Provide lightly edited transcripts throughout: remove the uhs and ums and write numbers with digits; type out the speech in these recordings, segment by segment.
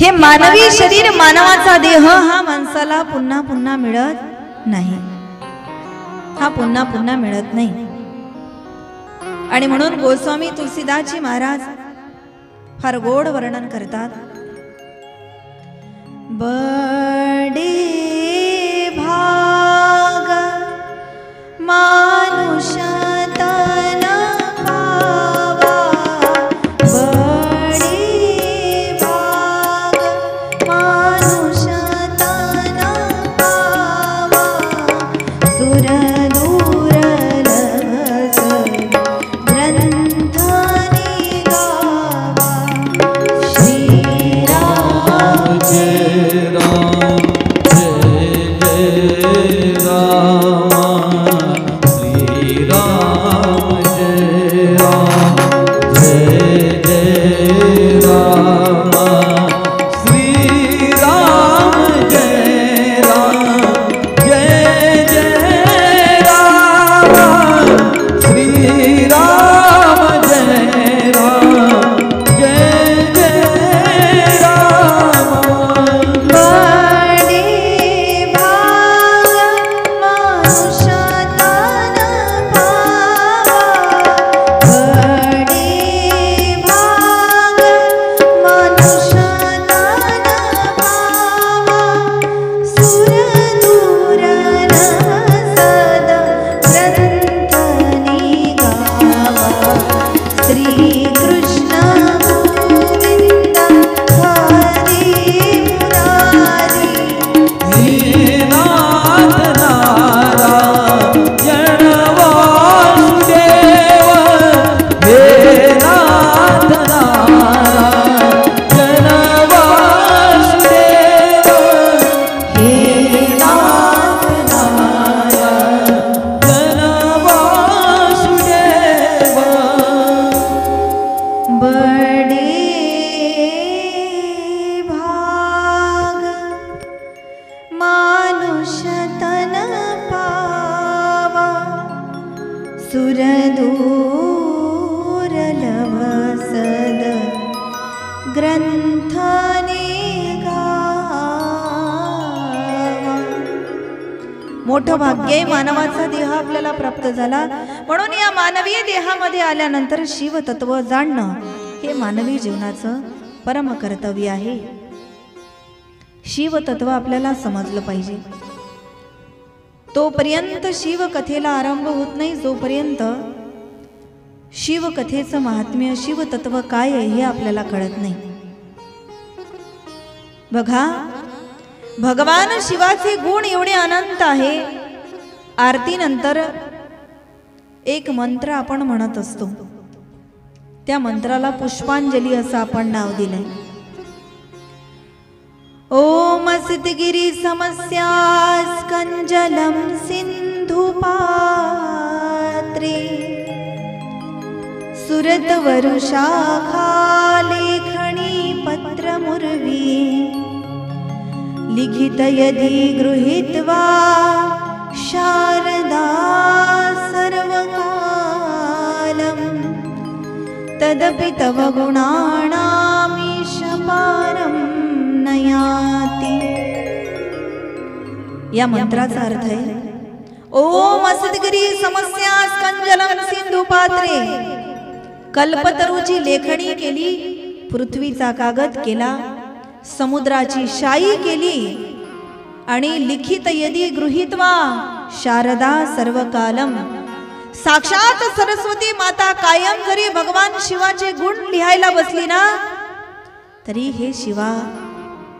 हे मानवी शरीर, मानवाचा देह हा माणसाला पुन्हा पुन्हा मिळत नाही, हा पुन्हा पुन्हा मिळत नाही. आणि म्हणून गोस्वामी तुलसीदासजी महाराज फार गोड वर्णन करतात. बडे भाग मानुष तन पावा, बडे भाग मानुष तन पावा, सुर मोठं भाग्य मानवाचा देह आपल्याला प्राप्त झाला. म्हणून या मानवीय देहामध्ये आल्यानंतर शिव तत्व जाणणं हे मानवी जीवनाचं परम कर्तव्य आहे. शिव तत्व आपल्याला समजलं पाहिजे. तोपर्यंत शिव कथेला आरंभ होत नाही जोपर्यंत शिव कथेचं महात्म्य, शिव तत्व काय आहे हे आपल्याला कळत नाही. बघा, भगवान शिवाचे गुण एवढे अनंत आहे. आरतीनंतर एक मंत्र आपण म्हणत असतो, त्या मंत्राला पुष्पांजली असं आपण नाव दिलंय. ओम सिद्धगिरी समस्या स्कंजलम सिंधु पात्रे, सुरत वरुषाखा लेखणी पत्र मुर्वी, लिखित यदि गृहीत्वा शारदा सर्वकालम, तदपि तव गुणानामीश पारम नयाति. या मंत्राचा अर्थ आहे, ओम सिद्धगिरी समस्या स्कंजलम सिंधु पात्रे. कल्पतरूची लेखणी केली, पृथ्वीचा कागद केला, समुद्राची शाई केली आणि लिखित यदि गृहीत्वा शारदा सर्वकालम. साक्षात सरस्वती माता कायम जरी भगवान शिवाचे गुण लिहायला बसली ना, तरी हे शिवा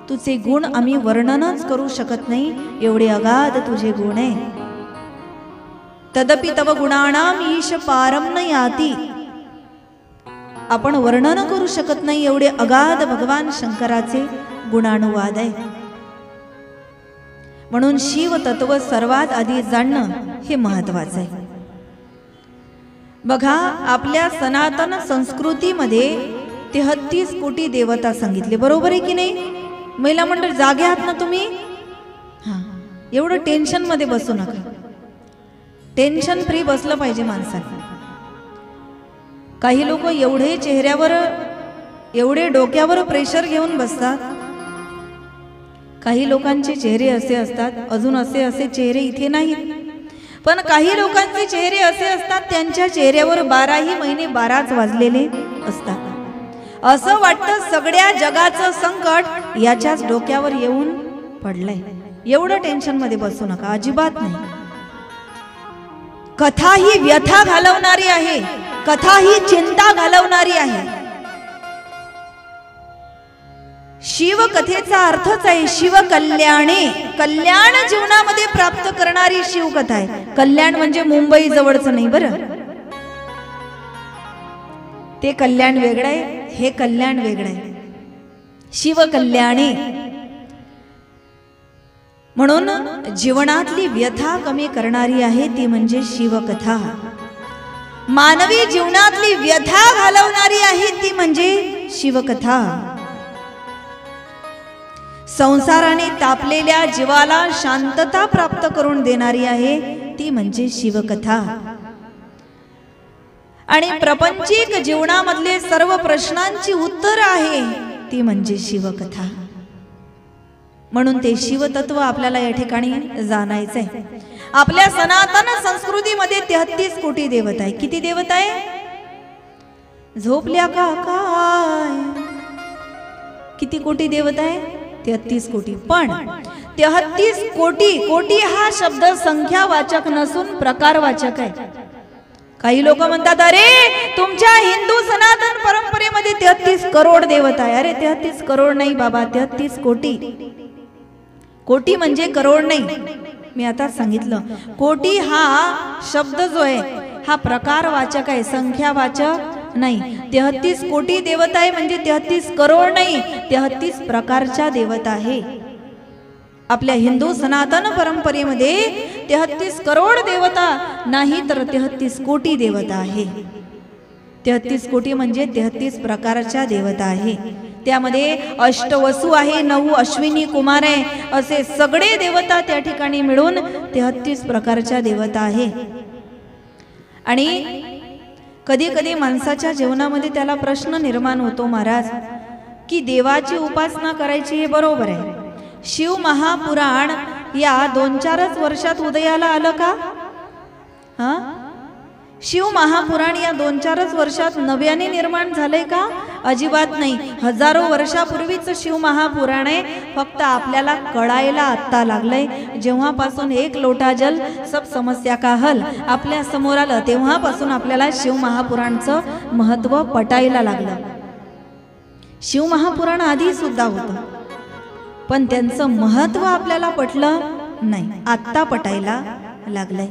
तुझे गुण आम्ही वर्णनच करू शकत नाही, एवढे अगाध तुझे गुण आहे. तदपि तव गुणानाम ईश पारम न याती. आपण वर्णन करू शकत नाही एवढे अगाध भगवान शंकराचे गुणानुवाद आहे. म्हणून शिव तत्व सर्वात आधी जाणणं हे महत्वाचं आहे. बघा, आपल्या सनातन संस्कृतीमध्ये 33 कोटी देवता सांगितले, बरोबर आहे की नाही? महिला मंडळ जागे आहात ना तुम्ही? हां, एवढं टेन्शन मध्ये बसू नका. टेन्शन फ्री बसलं पाहिजे माणसाने. काही लोक एवढे चेहऱ्यावर, एवढे डोक्यावर प्रेशर घेऊन बसतात. काही लोकांचे चेहरे असे असतात, अजून असे चेहरे इथे नाहीत, पण काही लोकांचे चेहरे असे असतात त्यांच्या चेहऱ्यावर 12ही महिने 12च वाजलेले असतात. असं वाटतं सगळ्या जगाचं संकट याच्याच डोक्यावर येऊन पडलंय. एवढं टेन्शन मध्ये बसू नका, अजिबात नाही. कथा ही व्यथा घालवणारी आहे, कथा ही चिंता घालवणारी आहे. शिवकथेचा अर्थच आहे शिव कल्याणे, कल्याण जीवनामध्ये प्राप्त करणारी शिवकथा आहे. कल्याण म्हणजे मुंबई जवळचं नाही बरं, ते कल्याण वेगळं आहे, हे कल्याण वेगळं आहे. शिव कल्याणे म्हणून जीवनातली व्यथा कमी करणारी आहे ती म्हणजे शिवकथा. मानवी जीवनातली व्यथा घालवणारी आहे ती म्हणजे शिवकथा. संसाराने तापलेल्या जीवाला शांतता प्राप्त करून देणारी आहे ती म्हणजे शिवकथा. आणि प्रपंचिक जीवनामधले सर्व प्रश्नांची उत्तर आहे ती म्हणजे शिवकथा. म्हणून ते शिवतत्व आपल्याला या ठिकाणी जाणायचंय. आपल्या सनातन संस्कृतीमध्ये 33 कोटी देवता आहे. किती देवता आहे? झोपल्या का काय? किती कोटी देवता आहे? 33 कोटी. पण 33 कोटी, कोटी हा शब्द संख्यावाचक नसून प्रकारवाचक आहे. काही लोक म्हणतात अरे तुमच्या हिंदू सनातन परंपरेमध्ये 33 करोड देवता आहे. अरे 33 करोड नाही बाबा, 33 कोटी. कोटी म्हणजे करोड नाही, मी आता सांगितलं. कोटी हा शब्द जो आहे हा प्रकारवाचक आहे, संख्यावाचक नाही. 33 कोटी देवता आहे म्हणजे 33 करोड नाही, 33 प्रकारच्या देवता आहे. आपल्या हिंदू सनातन परंपरेमध्ये 33 करोड देवता नाही तर 33 कोटी देवता आहे. 33 कोटी म्हणजे 33 प्रकारच्या देवता आहे. त्यामध्ये अष्टवसु आहे, 9 अश्विनी कुमार आहे, असे सगळे देवता त्या ठिकाणी मिळून 33 प्रकारच्या देवता आहे. आणि कधी कधी माणसाच्या जीवनामध्ये त्याला प्रश्न निर्माण होतो महाराज की देवाची उपासना करायची हे बरोबर आहे, शिव महापुराण या 2-4 वर्षात उदयाला आलं का? हा, शिव महापुराण या 2-4 वर्षात नव्याने निर्माण झालंय का? अजिबात नाही. हजारो वर्षापूर्वीच शिव महापुराण आहे, फक्त आपल्याला कळायला आत्ता लागलंय. जेव्हापासून 1 लोटा जल सब समस्या का हल आपल्या समोर आलं तेव्हापासून आपल्याला शिव महापुराणचं महत्व पटायला लागलं. शिव महापुराण आधी सुद्धा होतं, पण त्यांचं महत्व आपल्याला पटलं नाही, आत्ता पटायला लागलंय.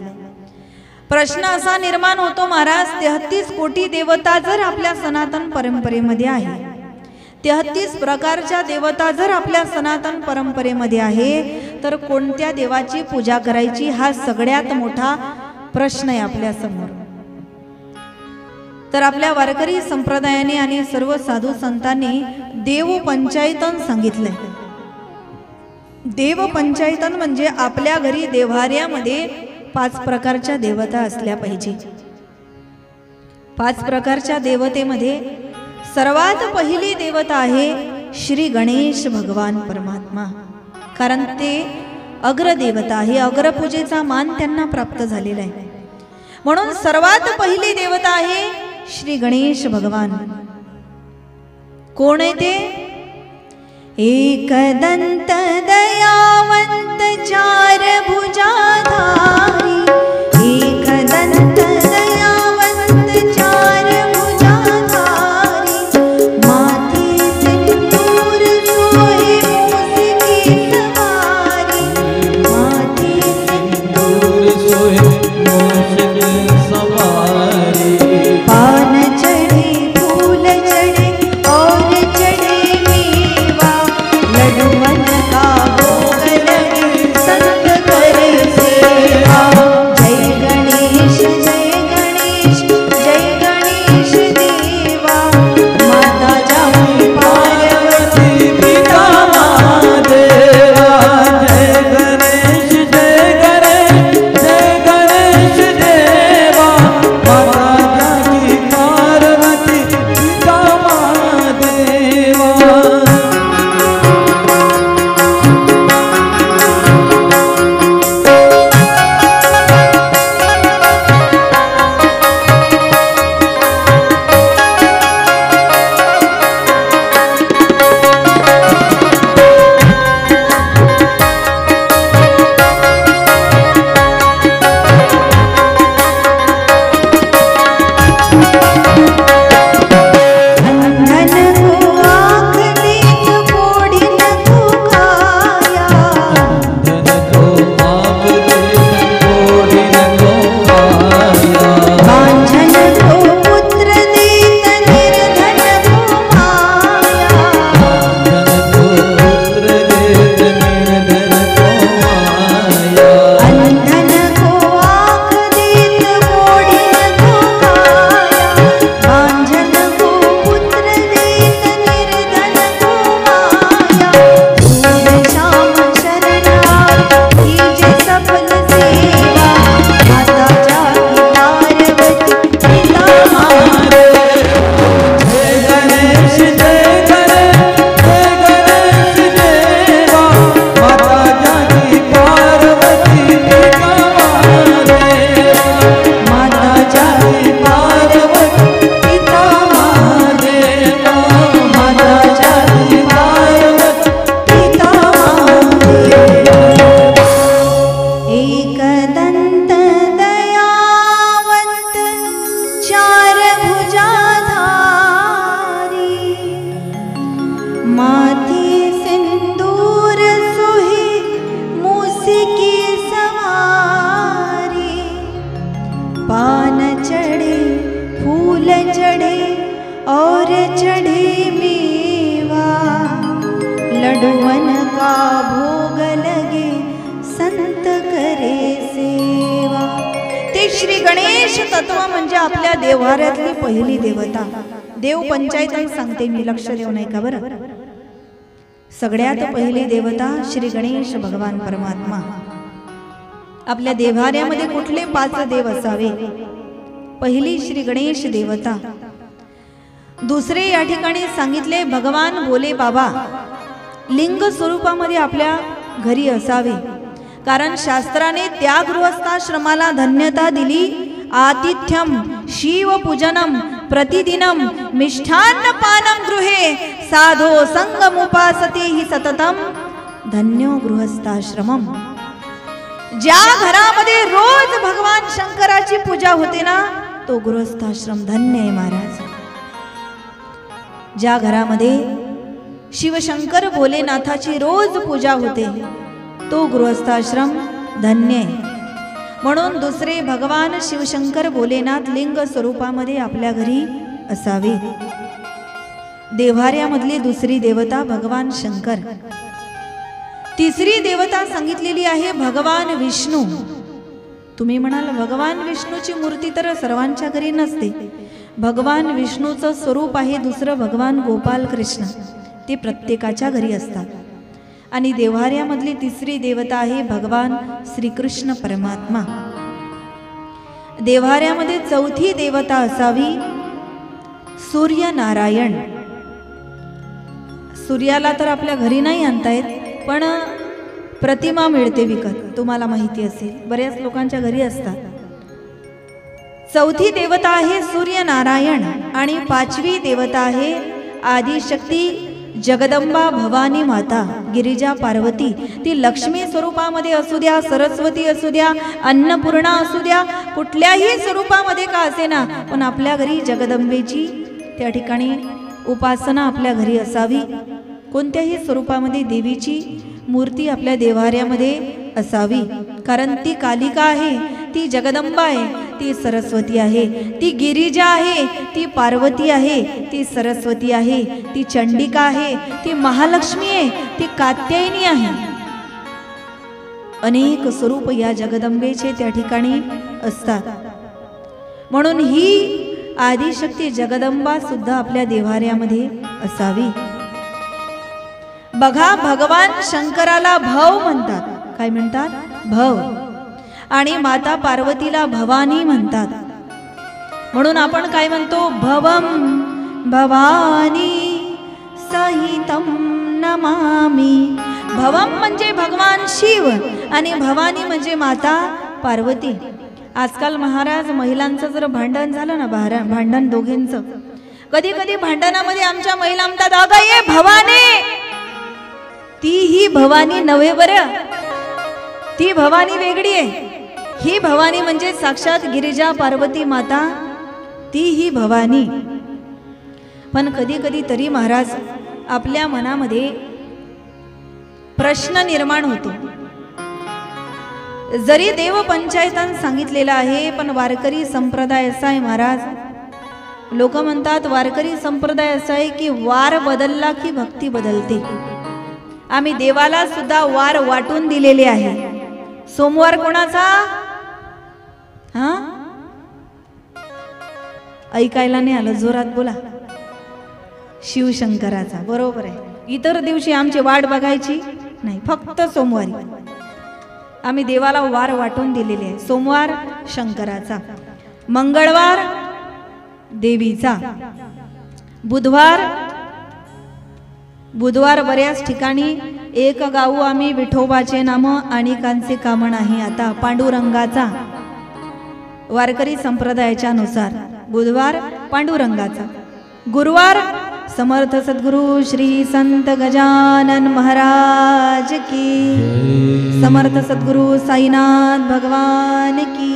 प्रश्न असा निर्माण होतो महाराज, 33 कोटी देवता जर आपल्या सनातन परंपरेमध्ये आहे, 33 प्रकारच्या देवता जर आपल्या सनातन परंपरेमध्ये आहे, तर कोणत्या देवाची पूजा करायची हा सगळ्यात मोठा प्रश्न आहे आपल्या समोर. तर आपल्या वारकरी संप्रदायाने आणि सर्व साधू संतांनी देव पंचायतन सांगितलंय. देव पंचायतन म्हणजे आपल्या घरी देवाऱ्यामध्ये 5 प्रकारच्या देवता असल्या पाहिजे. 5 प्रकारच्या देवतेमध्ये सर्वात पहिली देवता आहे श्री गणेश भगवान परमात्मा, कारण ते अग्रदेवता आहे, अग्रपूजेचा मान त्यांना प्राप्त झालेला आहे. म्हणून सर्वात पहिली देवता आहे श्री गणेश भगवान. कोण आहे ते? एकदंत दयावंत 4 भुजाधारी, एकदंत दयावंत 4 भुजाधारी, माथे सिंदूर सोहे मूस की सवारी, माथे सिंदूर सोहे मूस की सवारी, पान चढ़े फूल चढ़े और चढ़े मेवा, लड्डू मन का भोग लगे संत करे सेवा, श्री गणेश तत्व म्हणजे आपल्या देव्हाऱ्यातली पहिली देवता. देव पंचायत सांगते मी, लक्ष देऊ नाही का बरं. सगळ्यात पहिली देवता श्री गणेश भगवान परमात्मा. आपल्या देव्हाऱ्यामध्ये कुठले 5 देव असावे? पहिली श्री गणेश देवता. दुसरे या ठिकाणी सांगितले भगवान भोले बाबा लिंग स्वरूपामध्ये आपल्या घरी असावे. कारण शास्त्राने त्या गृहस्थाश्रमाला धन्यता दिली. आतिथ्यम शिवपूजनम प्रतिदिनम मिष्ठान्न पानम गृहे साधो संगमुपासते हि सततम धन्यो गृहस्थाश्रमम. ज्या घरामध्ये रोज भगवान शंकराची पूजा होते ना, तो गृहस्थाश्रम धन्य आहे महाराज. ज्या घरामध्ये शिवशंकर भोलेनाथाची रोज पूजा होते, तो गृहस्थाश्रम धन्य आहे. म्हणून दुसरे भगवान शिवशंकर भोलेनाथ लिंग स्वरूपामध्ये आपल्या घरी असावे. देव्हाऱ्यामधली दुसरी देवता भगवान शंकर. तिसरी देवता सांगितलेली आहे भगवान विष्णू. तुम्ही म्हणाल भगवान विष्णूची मूर्ती तर सर्वांच्या घरी नसते. भगवान विष्णूचं स्वरूप आहे दुसरं भगवान गोपाल कृष्ण, ते प्रत्येकाच्या घरी असतात. आणि देव्हाऱ्यामधली तिसरी देवता आहे भगवान श्रीकृष्ण परमात्मा. देव्हाऱ्यामध्ये चौथी देवता असावी सूर्यनारायण. सूर्याला तर आपल्या घरी नाही आणता येत, पण प्रतिमा मिळते विकत, तुम्हाला माहिती असेल, बऱ्याच लोकांच्या घरी असतात. चौथी देवता आहे सूर्यनारायण आणि 5वी देवता आहे आदिशक्ती जगदंबा भवानी माता गिरिजा पार्वती. ती लक्ष्मी स्वरूपामध्ये असू द्या, सरस्वती असू द्या, अन्नपूर्णा असू द्या, कुठल्याही स्वरूपामध्ये का असेना, पण आपल्या घरी जगदंबेची त्या ठिकाणी उपासना आपल्या घरी असावी. कोणत्याही स्वरूपामध्ये देवीची मूर्ती आपल्या देव्हाऱ्यामध्ये असावी. कारण ती कालिका आहे, ती जगदंबा आहे, ती सरस्वती आहे, ती गिरिजा आहे, ती पार्वती आहे, ती सरस्वती आहे, ती चंडिका आहे, ती महालक्ष्मी आहे, ती कात्यायनी आहे. अनेक स्वरूप या जगदंबेचे त्या ठिकाणी असतात. म्हणून ही आदिशक्ती जगदंबा सुद्धा आपल्या देव्हाऱ्यामध्ये असावी. बघा, भगवान शंकराला भव म्हणतात. काय म्हणतात? भव. आणि माता पार्वतीला भवानी म्हणतात. म्हणून आपण काय म्हणतो? भवम भवानी सहितम नमामि. भवम म्हणजे भगवान शिव आणि भवानी म्हणजे माता पार्वती. आजकाल महाराज महिलांचं जर भांडण झालं ना, भांडण दोघींचं, कधी कधी भांडणामध्ये आमच्या महिला म्हणतात अगं ये भवानी. ती ही भवानी नव्हे बरं, ती भवानी वेगळी आहे. ही भवानी म्हणजे साक्षात गिरिजा पार्वती माता, ती ही भवानी. पण कधी कधी तरी महाराज आपल्या मनामध्ये प्रश्न निर्माण होतो. जरी देव पंचायतान सांगितलेलं आहे, पण वारकरी संप्रदाय असा आहे महाराज, लोक म्हणतात वारकरी संप्रदाय असा आहे की वार बदलला की भक्ती बदलते. आम्ही देवाला सुद्धा वार वाटून दिलेले आहे. सोमवार कोणाचा? हा, ऐकायला नाही आलं, जोरात बोला. शिवशंकराचा. बरोबर आहे. इतर दिवशी आमची वाट बघायची नाही, फक्त सोमवारी आम्ही देवाला वार वाटून दिलेले आहे. सोमवार शंकराचा, मंगळवार देवीचा, बुधवार बऱ्याच ठिकाणी एक गाऊ आम्ही विठोबाचे नाम अनेकांचे काम नाही. आता पांडुरंगाचा, वारकरी संप्रदायाच्या नुसार बुधवार पांडुरंगाचा, गुरुवार समर्थ सद्गुरु श्री संत गजानन महाराज की, समर्थ सद्गुरु साईनाथ भगवान की,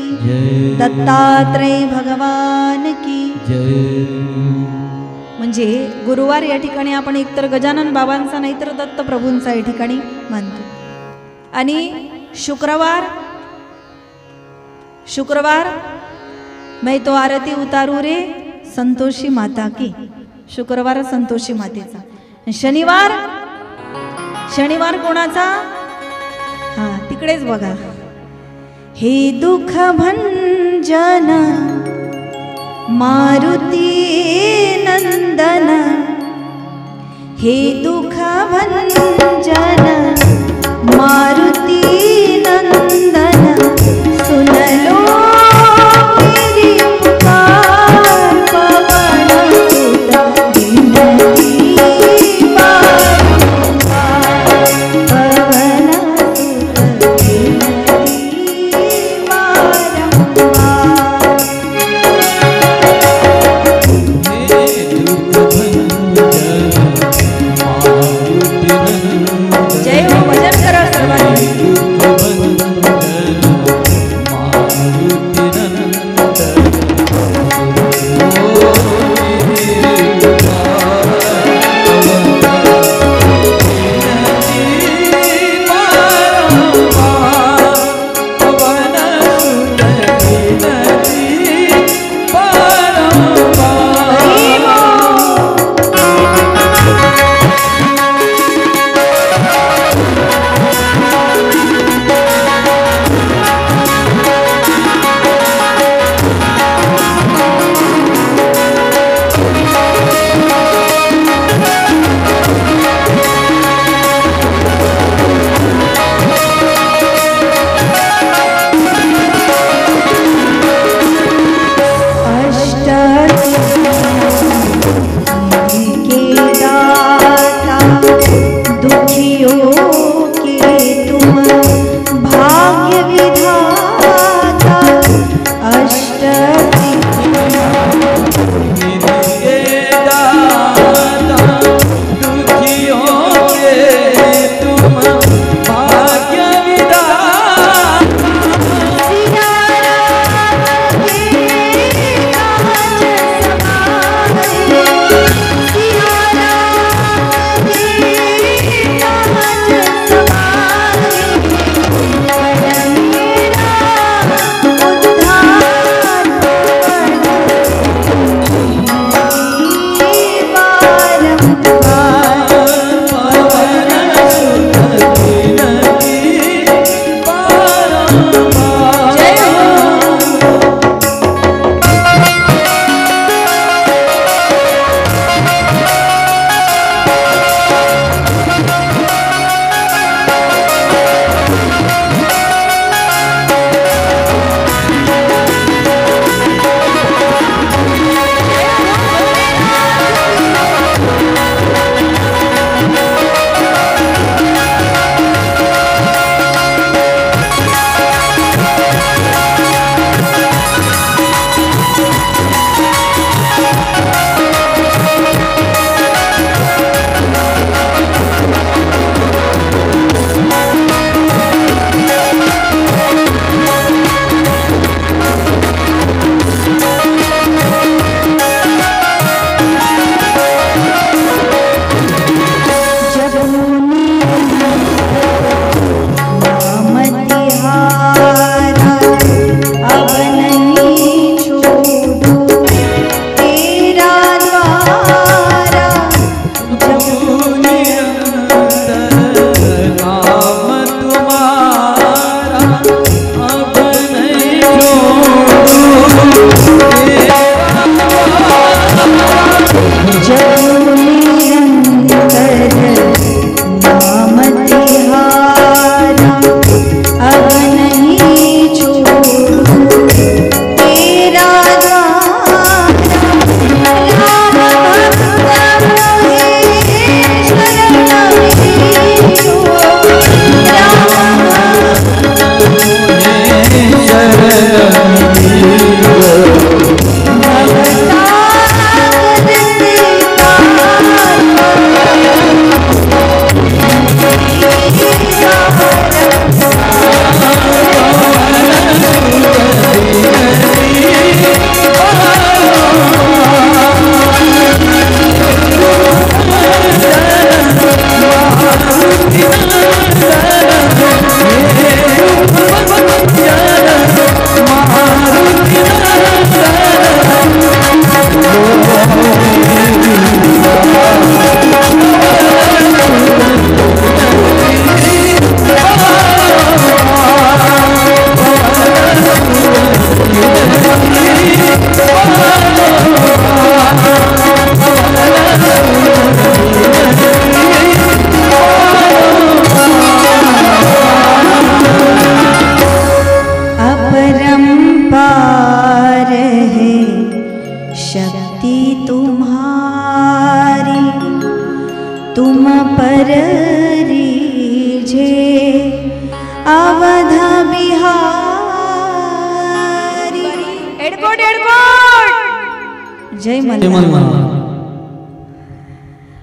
दत्तात्रय भगवान की. म्हणजे गुरुवार या ठिकाणी आपण एकतर गजानन बाबांचा नाहीतर दत्त प्रभूंचा या ठिकाणी मानतो. आणि शुक्रवार मैं तो आरती उतारू रे संतोषी माता की, शुक्रवार संतोषी मातेचा. शनिवार कोणाचा? हा, तिकडेच बघा. हे दुःख भंजन भंजन मारुती नंदन हे दुख भंजन मारुती नंदन सुनलो मेरी पुकार पवन सुत विनती बारंबार पवन सुत विनती बारंबार हे दुख भंजन मारुति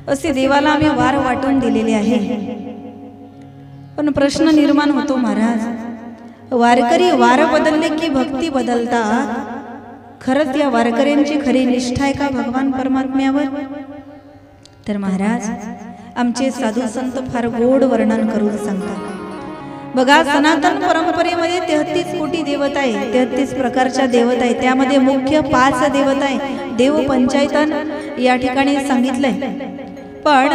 असे देवाला आम्ही वार वाटून दिलेले आहे. पण प्रश्न निर्माण होतो महाराज, वारकरी वार बदलले की भक्ती बदलतात? खरंच या वारकऱ्यांची खरी निष्ठा आहे का भगवान परमात्म्यावर? तर महाराज आमचे साधू संत फार गोड वर्णन करून सांगतात. बघा, सनातन परंपरेमध्ये 33 कोटी देवता आहे, 33 प्रकारच्या देवता आहे. त्यामध्ये मुख्य 5 देवता आहे. देव पंचायतन या ठिकाणी सांगितलंय. पण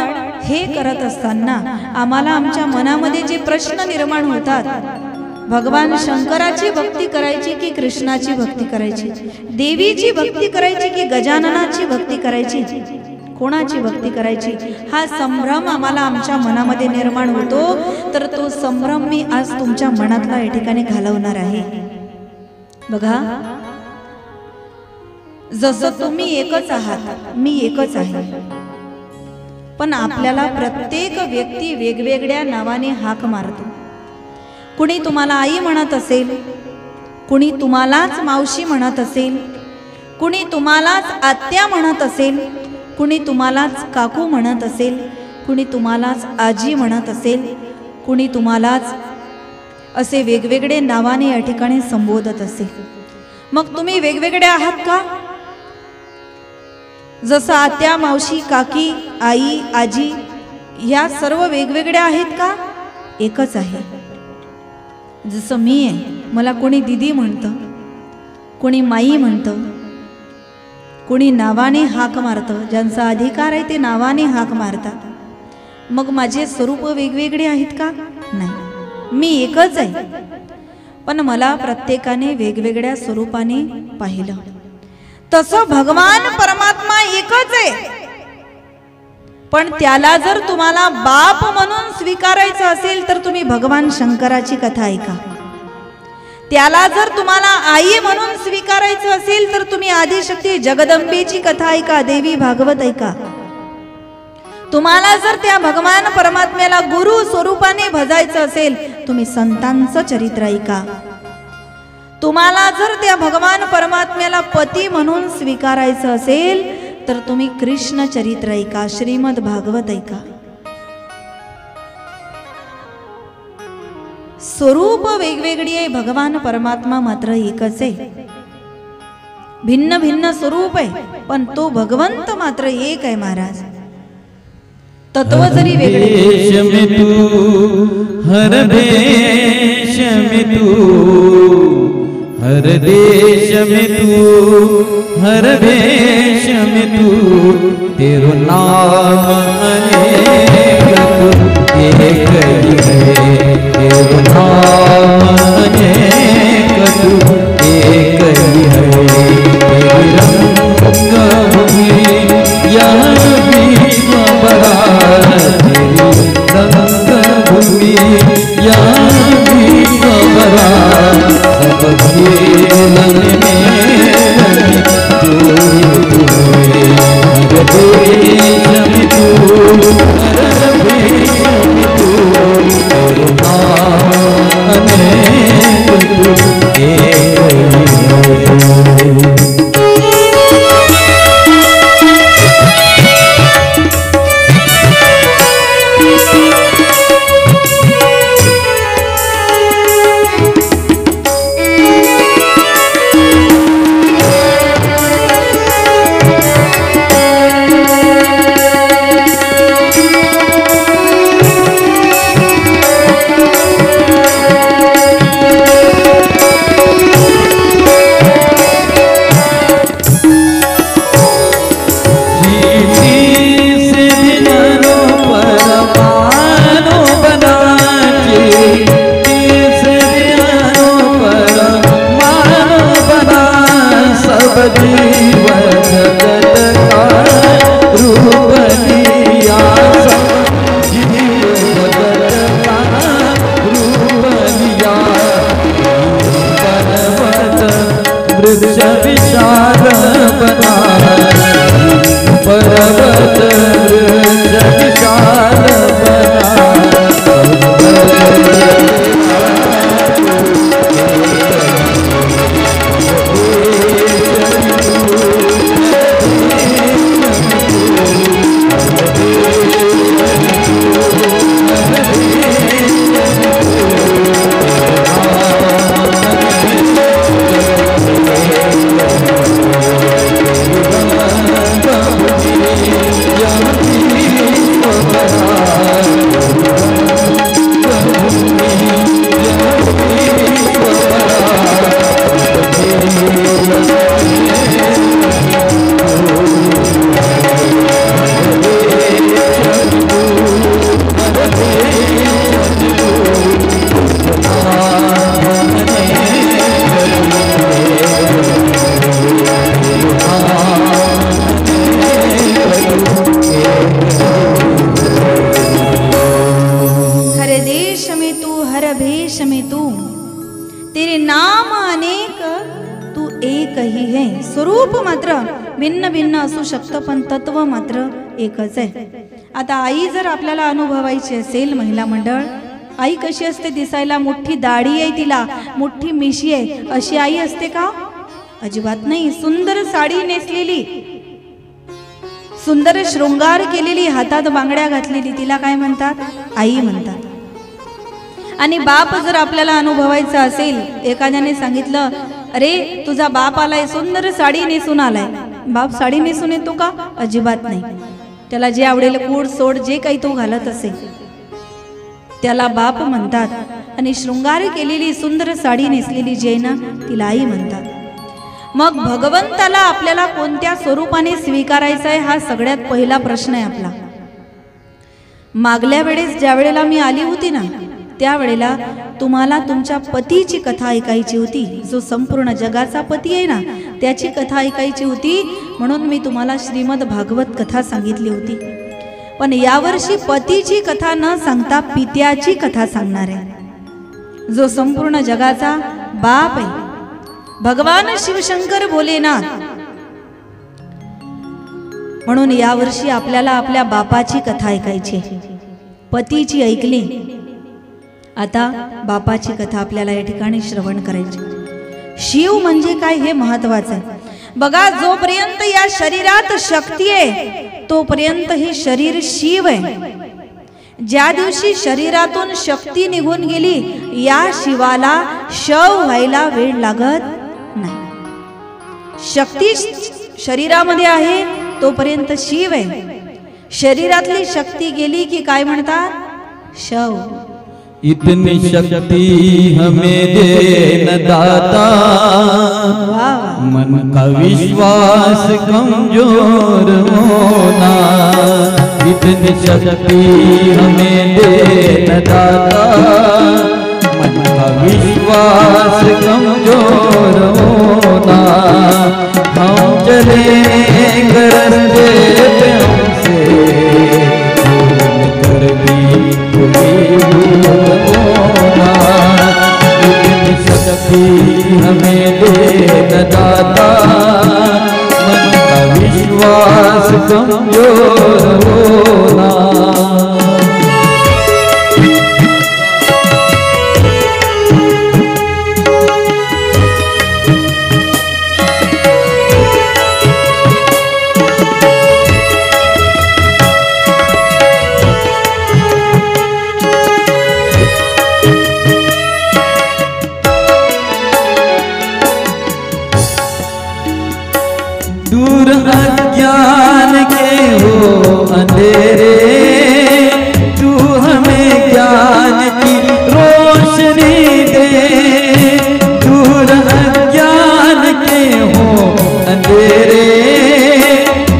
हे करत असताना आम्हाला आमच्या मनामध्ये जे प्रश्न निर्माण होतात, भगवान शंकराची भक्ती करायची की कृष्णाची भक्ती करायची, देवीची भक्ती करायची की गजाननाची भक्ती करायची, कोणाची भक्ती करायची, हा संभ्रम आम्हाला आमच्या मनामध्ये निर्माण होतो. तर तो संभ्रम मी आज तुमच्या मनातला या ठिकाणी घालवणार आहे. बघा, जसं तुम्ही एकच आहात, मी एकच आहे, पण आपल्याला प्रत्येक व्यक्ती वेगवेगळ्या नावाने हाक मारतो. कुणी तुम्हाला आई म्हणत असेल, कुणी तुम्हालाच मावशी म्हणत असेल, कुणी तुम्हालाच आत्या म्हणत असेल, कुणी तुम्हालाच काकू म्हणत असेल, कुणी तुम्हालाच आजी म्हणत असेल, कुणी तुम्हालाच असे वेगवेगळे नावाने या ठिकाणी संबोधत असेल. मग तुम्ही वेगवेगळे आहात का? जसं आत्या, मावशी, काकी, आई, आजी या सर्व वेगवेगळ्या आहेत का? एकच आहे. जसं मी आहे, मला कोणी दीदी म्हणतं, कोणी माई म्हणतं, कोणी नावाने हाक मारतं. ज्यांचा अधिकार आहे ते नावाने हाक मारतात. मग माझे स्वरूप वेगवेगळे आहेत का? नाही, मी एकच आहे. पण मला प्रत्येकाने वेगवेगळ्या स्वरूपाने पाहिलं. तसं भगवान परमात्मा एकच आहे. पण त्याला जर तुम्हाला बाप म्हणून स्वीकारायचं असेल तर तुम्ही भगवान शंकराची कथा ऐका. त्याला जर तुम्हाला आई म्हणून स्वीकारायचं असेल तर तुम्ही आदिशक्ती जगदंबेची कथा ऐका, देवी भागवत ऐका. तुम्हाला जर त्या भगवान परमात्म्याला गुरु स्वरूपाने भजायचं असेल, तुम्ही संतांचं चरित्र ऐका. तुम्हाला जर त्या भगवान परमात्म्याला पती म्हणून स्वीकारायचं असेल तर तुम्ही कृष्ण चरित्र ऐका, श्रीमद भागवत ऐका. स्वरूप वेगवेगळी आहे, भगवान परमात्मा मात्र एकच आहे. भिन्न भिन्न स्वरूप आहे, पण तो भगवंत मात्र एक आहे महाराज. तत्व जरी वेगळे, हर देश में तू, हर देश में तू, हर देश में तू, तेरो नाम अनेक एक ही है, तेरो नाम अनेक एक ही है. तेरी रंगभूमि यह विश्व बड़ा, तेरी रंगभूमि यह विश्व बड़ा. सब खेलन में तू है, हर देश में तू, हर देश में तू, तेरे नाम अनेक तू एक ही है. देश में तू, तेरे नाम अनेक तू एक ही है. स्वरूप मात्र भिन्न भिन्न असू शकतं पण तत्व मात्र एकच आहे. आता आई जर आपल्याला अनुभवायची असेल महिला मंडळ, आई कशी असते दिसायला? मोठी दाढी आहे तिला, मोठी मिशी आहे, अशी आई असते का? अजिबात नाही. सुंदर साडी नेसलेली, सुंदर शृंगार केलेली, हातात बांगड्या घातलेली, तिला काय म्हणतात? आई म्हणतात. आणि बाप जर आपल्याला अनुभवायचा असेल, एखाद्याने सांगितलं अरे तुझा बाप आलाय, सुंदर साडी नेसून आलाय. बाप साडी नेसून येतो का? अजिबात नाही. त्याला जे आवडेल कोड सोड जे काही तो घालत असेल त्याला बाप म्हणतात. आणि शृंगार केलेली सुंदर साडी नेसलेली जी आहे ना, तिला आई म्हणतात. मग भगवंताला आपल्याला कोणत्या स्वरूपाने स्वीकारायचं आहे, हा सगळ्यात पहिला प्रश्न आहे आपला. मागल्या वेळेस ज्या वेळेला मी आली होती ना, त्यावेळेला तुम्हाला तुमच्या पतीची कथा ऐकायची होती. जो संपूर्ण जगाचा पती आहे ना, त्याची कथा ऐकायची होती. म्हणून मी तुम्हाला श्रीमद भागवत कथा सांगितली होती. पण यावर्षी पतीची कथा न सांगता पित्याची कथा सांगणार आहे, जो संपूर्ण जगाचा बाप आहे. भगवान शिवशंकर भोलेनाथ. म्हणून यावर्षी आपल्याला आपल्या बापाची कथा ऐकायची. पतीची ऐकली, आता बापाची कथा आपल्याला या ठिकाणी श्रवण करायची. शिव म्हणजे काय हे महत्वाचं आहे. बघा, जोपर्यंत या शरीरात शक्ती आहे तोपर्यंत हे शरीर शिव आहे. ज्या दिवशी शरीरातून शक्ती निघून गेली, या शिवाला शव व्हायला वेळ लागत नाही. शक्ती शरीरामध्ये आहे तोपर्यंत शिव आहे. शरीरातली शक्ती गेली की काय म्हणतात? शव. इतनी शक्ति हमें दे न दाता, मन का विश्वास कमजोर होना. इतनी शक्ति हमें दे न दाता, मन का विश्वास कमजोर होना. हम चले गरजते पे हमसे कर दी शक्ति हमें दे न दाता, मन का विश्वास कमजोर होना. दूर अज्ञान के हो अंधेरे, तू हमें ज्ञान की रोशनी दे. दूर अज्ञान के हो अंधेरे,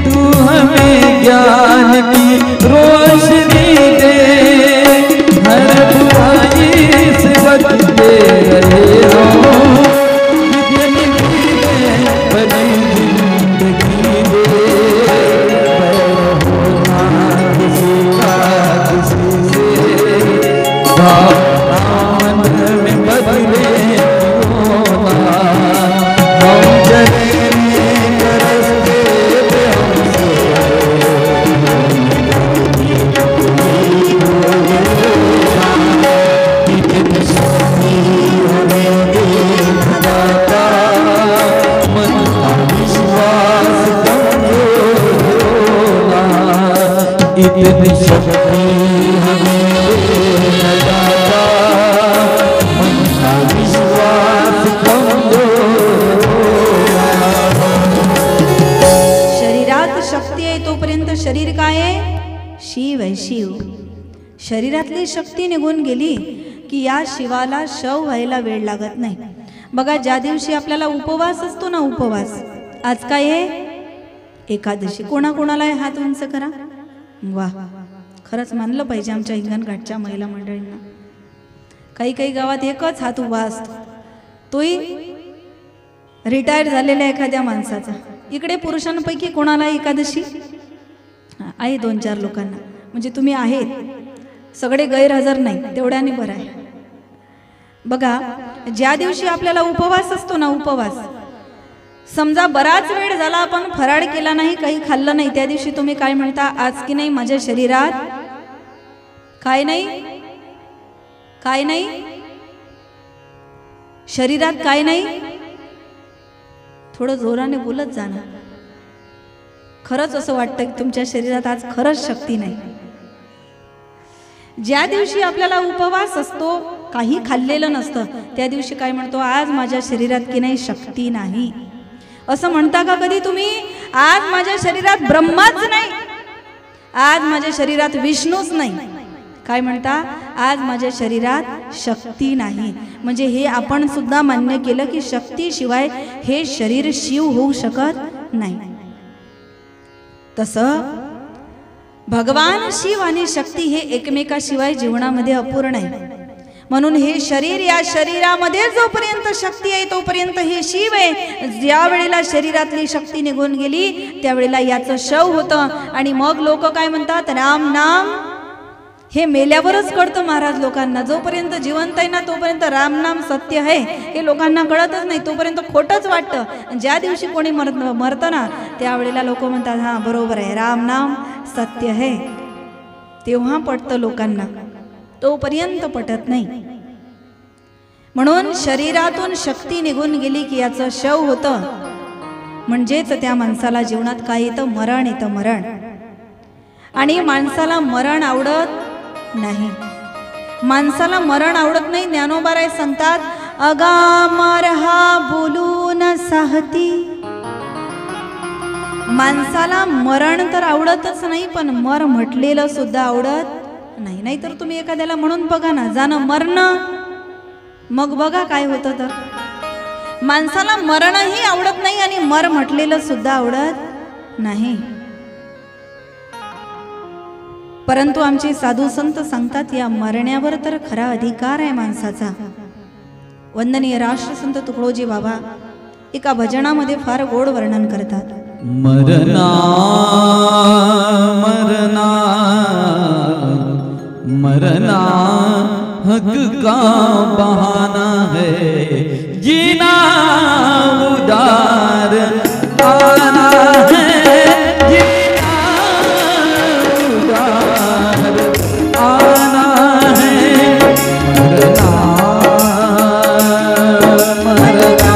तू हमें ज्ञान की रोशनी दे. हर बुराई से बचते रहे हो, इतनी शक्ति हमें न दाता, मन का विश्वास कमजोर होना. शरीरात शक्ती आहे तोपर्यंत शरीर काय आहे? शिव आहे. शिव. शरीरातली शक्ती निघून गेली की या शिवाला शव व्हायला वेळ लागत नाही. बघा, ज्या दिवशी आपल्याला उपवास असतो ना, उपवास, आज काय आहे? एकादशी. कोणाकोणाला आहे? हात उंच करा. वा, खरंच मानलं पाहिजे आमच्या हिंगणघाटच्या महिला मंडळींना. काही काही गावात एकच हात उभा असतो, तोही रिटायर झालेल्या एखाद्या माणसाचा. इकडे पुरुषांपैकी कोणाला एकादशी आहे? 2-4 लोकांना. म्हणजे तुम्ही आहेत, सगळे गैरहजर नाही, तेवढ्याने बरं आहे. बघा, ज्या दिवशी आपल्याला उपवास असतो ना, उपवास समजा बराच वेळ झाला आपण फराळ केला नाही, काही खाल्लं नाही, त्या दिवशी तुम्ही काय म्हणता? आज की नाही माझ्या शरीरात काय नाही, काय नाही, शरीरात काय नाही. थोडं जोराने बोलत जा ना. खरंच असं वाटतं की तुमच्या शरीरात आज खरंच शक्ती नाही. ज्या दिवशी आपल्याला उपवास असतो, काही खाल्लेलं नसतं, त्या दिवशी काय म्हणतो? आज माझ्या शरीरात की नाही शक्ती नाही. असं म्हणता का कधी तुम्ही? आज माझ्या शरीरात ब्रह्माच नाही, आज माझ्या शरीरात विष्णूच नाही. काय म्हणता? आज माझ्या शरीरात शक्ती नाही. म्हणजे हे आपण सुद्धा मान्य केलं की शक्तीशिवाय हे शरीर शिव होऊ शकत नाही. तसं भगवान शिव आणि शक्ती हे एकमेकाशिवाय जीवनामध्ये अपूर्ण आहे. म्हणून हे शरीर, या शरीरामध्ये जोपर्यंत शक्ती आहे तोपर्यंत हे शिव आहे. ज्या वेळेला शरीरातली शक्ती निघून गेली त्यावेळेला याचं शव होतं. आणि मग लोक काय म्हणतात? राम नाम. हे मेल्यावरच कळतं महाराज लोकांना. जोपर्यंत जिवंत आहे ना तोपर्यंत राम नाम सत्य आहे हे लोकांना कळतच नाही, तोपर्यंत खोटंच वाटतं. ज्या दिवशी कोणी मरतं ना त्यावेळेला लोक म्हणतात हां बरोबर आहे, राम नाम सत्य आहे. तेव्हा पटतं लोकांना, तोपर्यंत पटत नाही. म्हणून शरीरातून शक्ती निघून गेली की याचं शव होतं. म्हणजेच त्या माणसाला जीवनात काय येतं? मरण येतं, मरण. आणि माणसाला मरण आवडत नाही. माणसाला मरण आवडत नाही. ज्ञानोबाराय सांगतात, अगामर हा बोलून साहती. माणसाला मरण तर आवडतच नाही, पण मर म्हटलेलं सुद्धा आवडत नाही. नाहीतर तुम्ही एखाद्याला म्हणून बघा ना, जाणं मरणं, मग बघा काय होतं. तर माणसाला मरणही आवडत नाही आणि मर म्हटलेलं सुद्धा आवडत नाही. परंतु आमचे साधू संत सांगतात या मरण्यावर तर खरा अधिकार आहे माणसाचा. वंदनीय राष्ट्रसंत तुकडोजी बाबा एका भजनामध्ये फार गोड वर्णन करतात. मरना मरना मरना हक का बहाना है, जीना उदार आना है, जीना उदार आना है. मरना मरना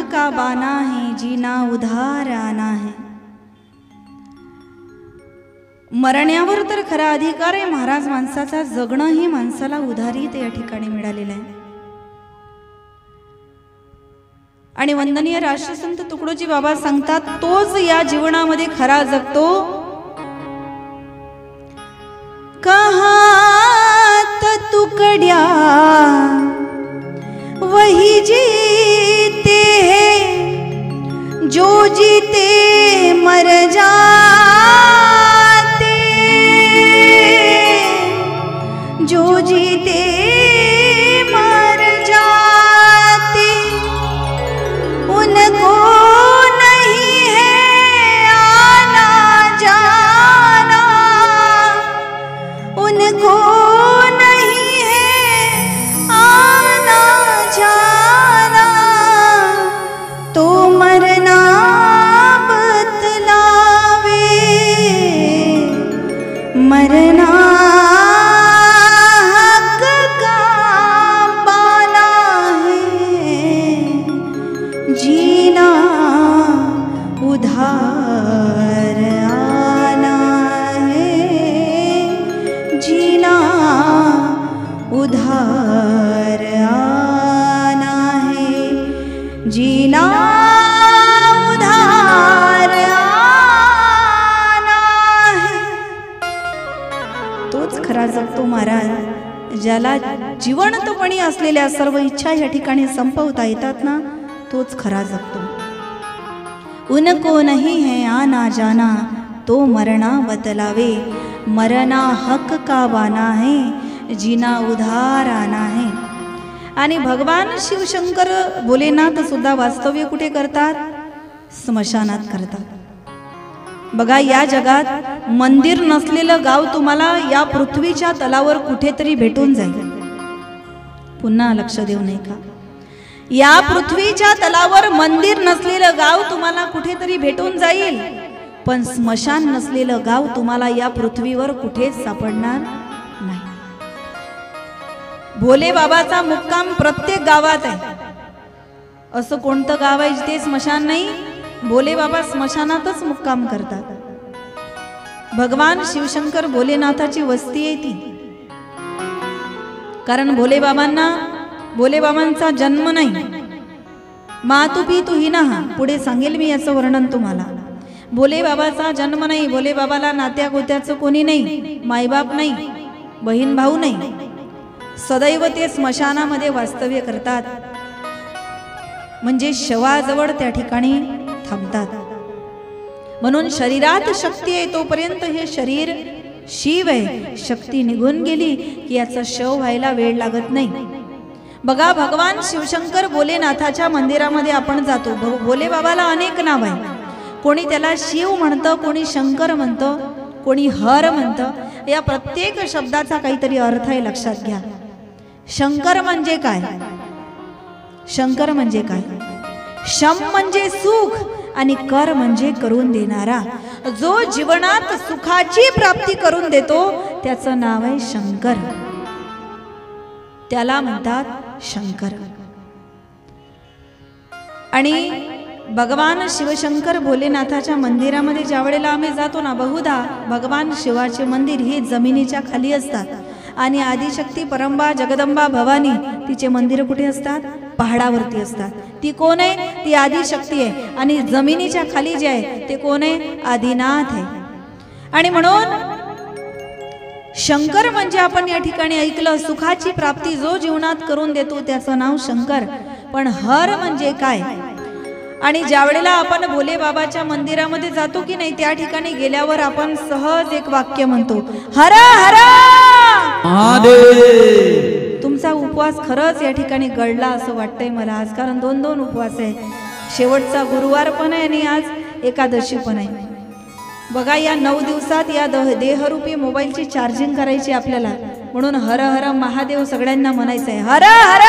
का बाना है, जीना उधार आना है. मरण्यावर तर खरा अधिकार आहे महाराज माणसाचा, जगणं ही माणसाला उधारीत या ठिकाणी मिळालेलं आहे. आणि वंदनीय राष्ट्रसंत तुकडोजी बाबा सांगतात, तोच या जीवनामध्ये खरा जगतो. कहात तुकड्या वही जीते हैं, जो जीते मर जाते, जो जीते मर जाते, उनको नहीं है आना जाना, उनको नहीं है आना जाना, तो मरना बतलावे, मरना हक का पाना है, जीना उधार आना है, जीना उधार आना है, जीना उधार आना है. तोच खरा जगतो महाराज, ज्याला जिवंतपणी असलेल्या सर्व इच्छा या ठिकाणी संपवता येतात ना, तोच खरा जगतो. उनको नहीं है आना जाना, तो मरना बतलावे, मरना हक का बाना है, जीना उधार आना है. आणि भगवान शिवशंकर भोलेनाथ सुद्धा वास्तव्य कुठे करतात? स्मशानात करतात. बघा, या जगात मंदिर नसलेलं गाव तुम्हाला या पृथ्वीच्या तलावर कुठेतरी भेटून जाईल. पुन्हा लक्ष देऊ नये का? या पृथ्वीच्या तलावर मंदिर नसलेलं गाव तुम्हाला कुठेतरी भेटून जाईल, पण स्मशान नसलेलं गाव तुम्हाला या पृथ्वीवर कुठेच सापडणार नाही. भोले बाबाचा मुक्काम प्रत्येक गावात आहे. असं कोणतं गाव आहे जिथे स्मशान नाही? भोले बाबा स्मशानातच मुक्काम करतात. भगवान शिवशंकर भोलेनाथाची वस्ती आहे ती. कारण भोले बाबांचा जन्म नाही. मातु पितु हीनः, पुढे सांगेल मी याचं वर्णन तुम्हाला. भोले बाबाचा जन्म नाही. भोले बाबाला नात्या गोत्याचं कोणी नाही, मायबाप नाही, बहीण भाऊ नाही. सदैव ते स्मशानामध्ये वास्तव्य करतात, म्हणजे शवाजवळ त्या ठिकाणी थांबतात. म्हणून शरीरात शक्ती आहे तोपर्यंत हे शरीर शिव आहे. शक्ती निघून गेली की याचा शव व्हायला वेळ लागत नाही. बघा, भगवान शिवशंकर भोलेनाथाच्या मंदिरामध्ये आपण जातो. भोले बाबाला अनेक नाव आहे. कोणी त्याला शिव म्हणतं, कोणी शंकर म्हणतं, कोणी हर म्हणतं. या प्रत्येक शब्दाचा काहीतरी अर्थ आहे, लक्षात घ्या. शंकर म्हणजे काय? शंकर म्हणजे काय? शम म्हणजे सुख आणि कर म्हणजे करून देणारा. जो जीवनात सुखाची प्राप्ती करून देतो त्याचं नाव आहे शंकर. त्याला म्हणतात शंकर. आणि भगवान शिवशंकर भोलेनाथाच्या मंदिरामध्ये ज्या वेळेला आम्ही जातो ना, बहुधा भगवान शिवाचे मंदिर हे जमिनीच्या खाली असतात आणि आदिशक्ती परंबा जगदंबा भवानी तिचे मंदिर कुठे असतात? पहाडावरती असतात. ती कोण आहे? ती आदिशक्ती आहे. आणि जमिनीच्या खाली जे आहे ते कोण आहे? आदिनाथ आहे. आणि म्हणून शंकर म्हणजे आपण या ठिकाणी ऐकलं, सुखाची प्राप्ती जो जीवनात करून देतो त्याचं नाव शंकर. पण हर म्हणजे काय? आणि ज्या वेळेला आपण भोले बाबाच्या मंदिरामध्ये जातो की नाही, त्या ठिकाणी गेल्यावर आपण सहज एक वाक्य म्हणतो, हर हर महादेव. तुमचा उपवास खरंच या ठिकाणी गळला असं वाटतंय मला आज. कारण 2 उपवास आहे. शेवटचा गुरुवार पण आहे आणि आज एकादशी पण आहे. बघा, या 9 दिवसात या देहरूपी मोबाईलची चार्जिंग करायची आपल्याला. म्हणून हर हर महादेव सगळ्यांना म्हणायचं आहे. हर हर.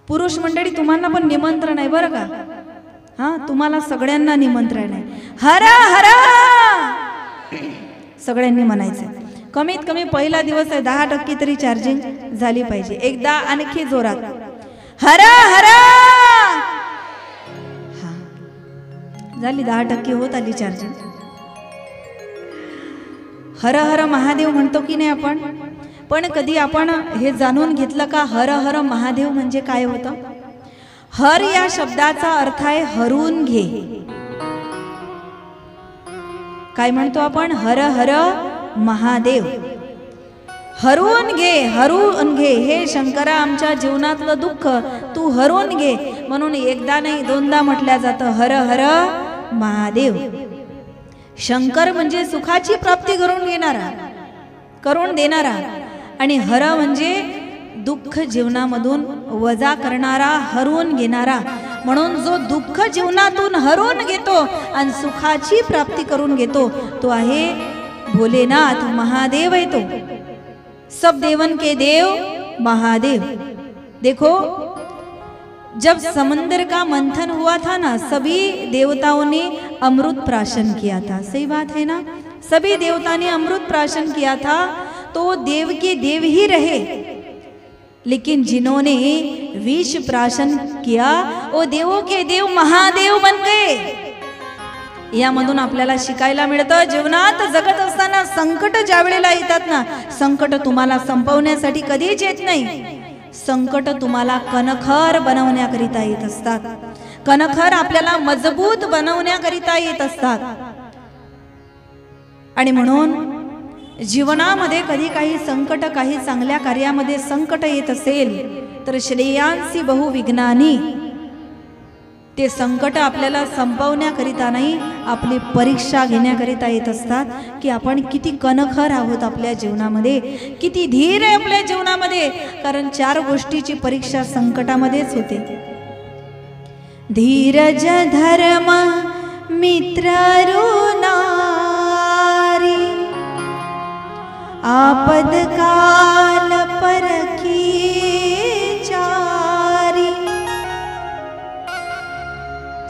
पुरुष मंडळी, तुम्हाला पण निमंत्रण आहे बरं का. हा, तुम्हाला सगळ्यांना निमंत्रण आहे. हर हर सगळ्यांनी म्हणायचं. कमीत कमी पहिला दिवस आहे, 10% तरी चार्जिंग झाली पाहिजे. एकदा आणखी जोरात हर हर. हा झाली 10% होत आली चार्जिंग. हर हर महादेव म्हणतो की नाही आपण, पण कधी आपण हे जाणून घेतलं का हर हर महादेव म्हणजे काय होतं? हर या शब्दाचा अर्थ आहे हरून घे. काय म्हणतो आपण? हर हर महादेव. हरून घे, हरून घे. हे शंकरा आमच्या जीवनातलं दुःख तू हरून घे, म्हणून एकदा नाही दोनदा म्हटल्या जातं हर हर महादेव. शंकर म्हणजे सुखाची प्राप्ती करून घेणारा, करून देणारा, आणि हर म्हणजे दुःख जीवनामधून वजा करणारा, हरवून घेणारा. म्हणून जो दुःख जीवनातून हरवून घेतो आणि सुखाची प्राप्ती करून घेतो तो आहे भोलेनाथ, महादेव है तो. सब देवन के देव महादेव. देखो जब समंदर का मंथन हुआ था ना, सभी देवताओं ने अमृत प्राशन किया था. सही बात है ना? सभी देवता ने अमृत प्राशन किया था, तो देव के देव ही रहे. लेकिन जिन्होंने विष प्राशन किया वो देवों के देव महादेव बन गए. यामधून आपल्याला शिकायला मिळतं, जीवनात जगत असताना संकट ज्या वेळेला येतात ना, संकट तुम्हाला संपवण्यासाठी कधीच येत नाही. संकट तुम्हाला कणखर बनवण्याकरिता येत असतात. कणखर आपल्याला मजबूत बनवण्याकरिता येत असतात. आणि म्हणून जीवनामध्ये कधी काही संकट, काही चांगल्या कार्यामध्ये संकट येत असेल तर श्रेयांसी बहुविघ्नानी, ते संकट आपल्याला संपवण्याकरिता नाही, आपली परीक्षा घेण्याकरिता येत असतात की आपण किती कणखर आहोत आपल्या जीवनामध्ये, किती धीर आहे आपल्या जीवनामध्ये. कारण 4 गोष्टीची परीक्षा संकटामध्येच होते. धीरज, धर्म, मित्र, ऋणारी, आपदकाल परखी चारी.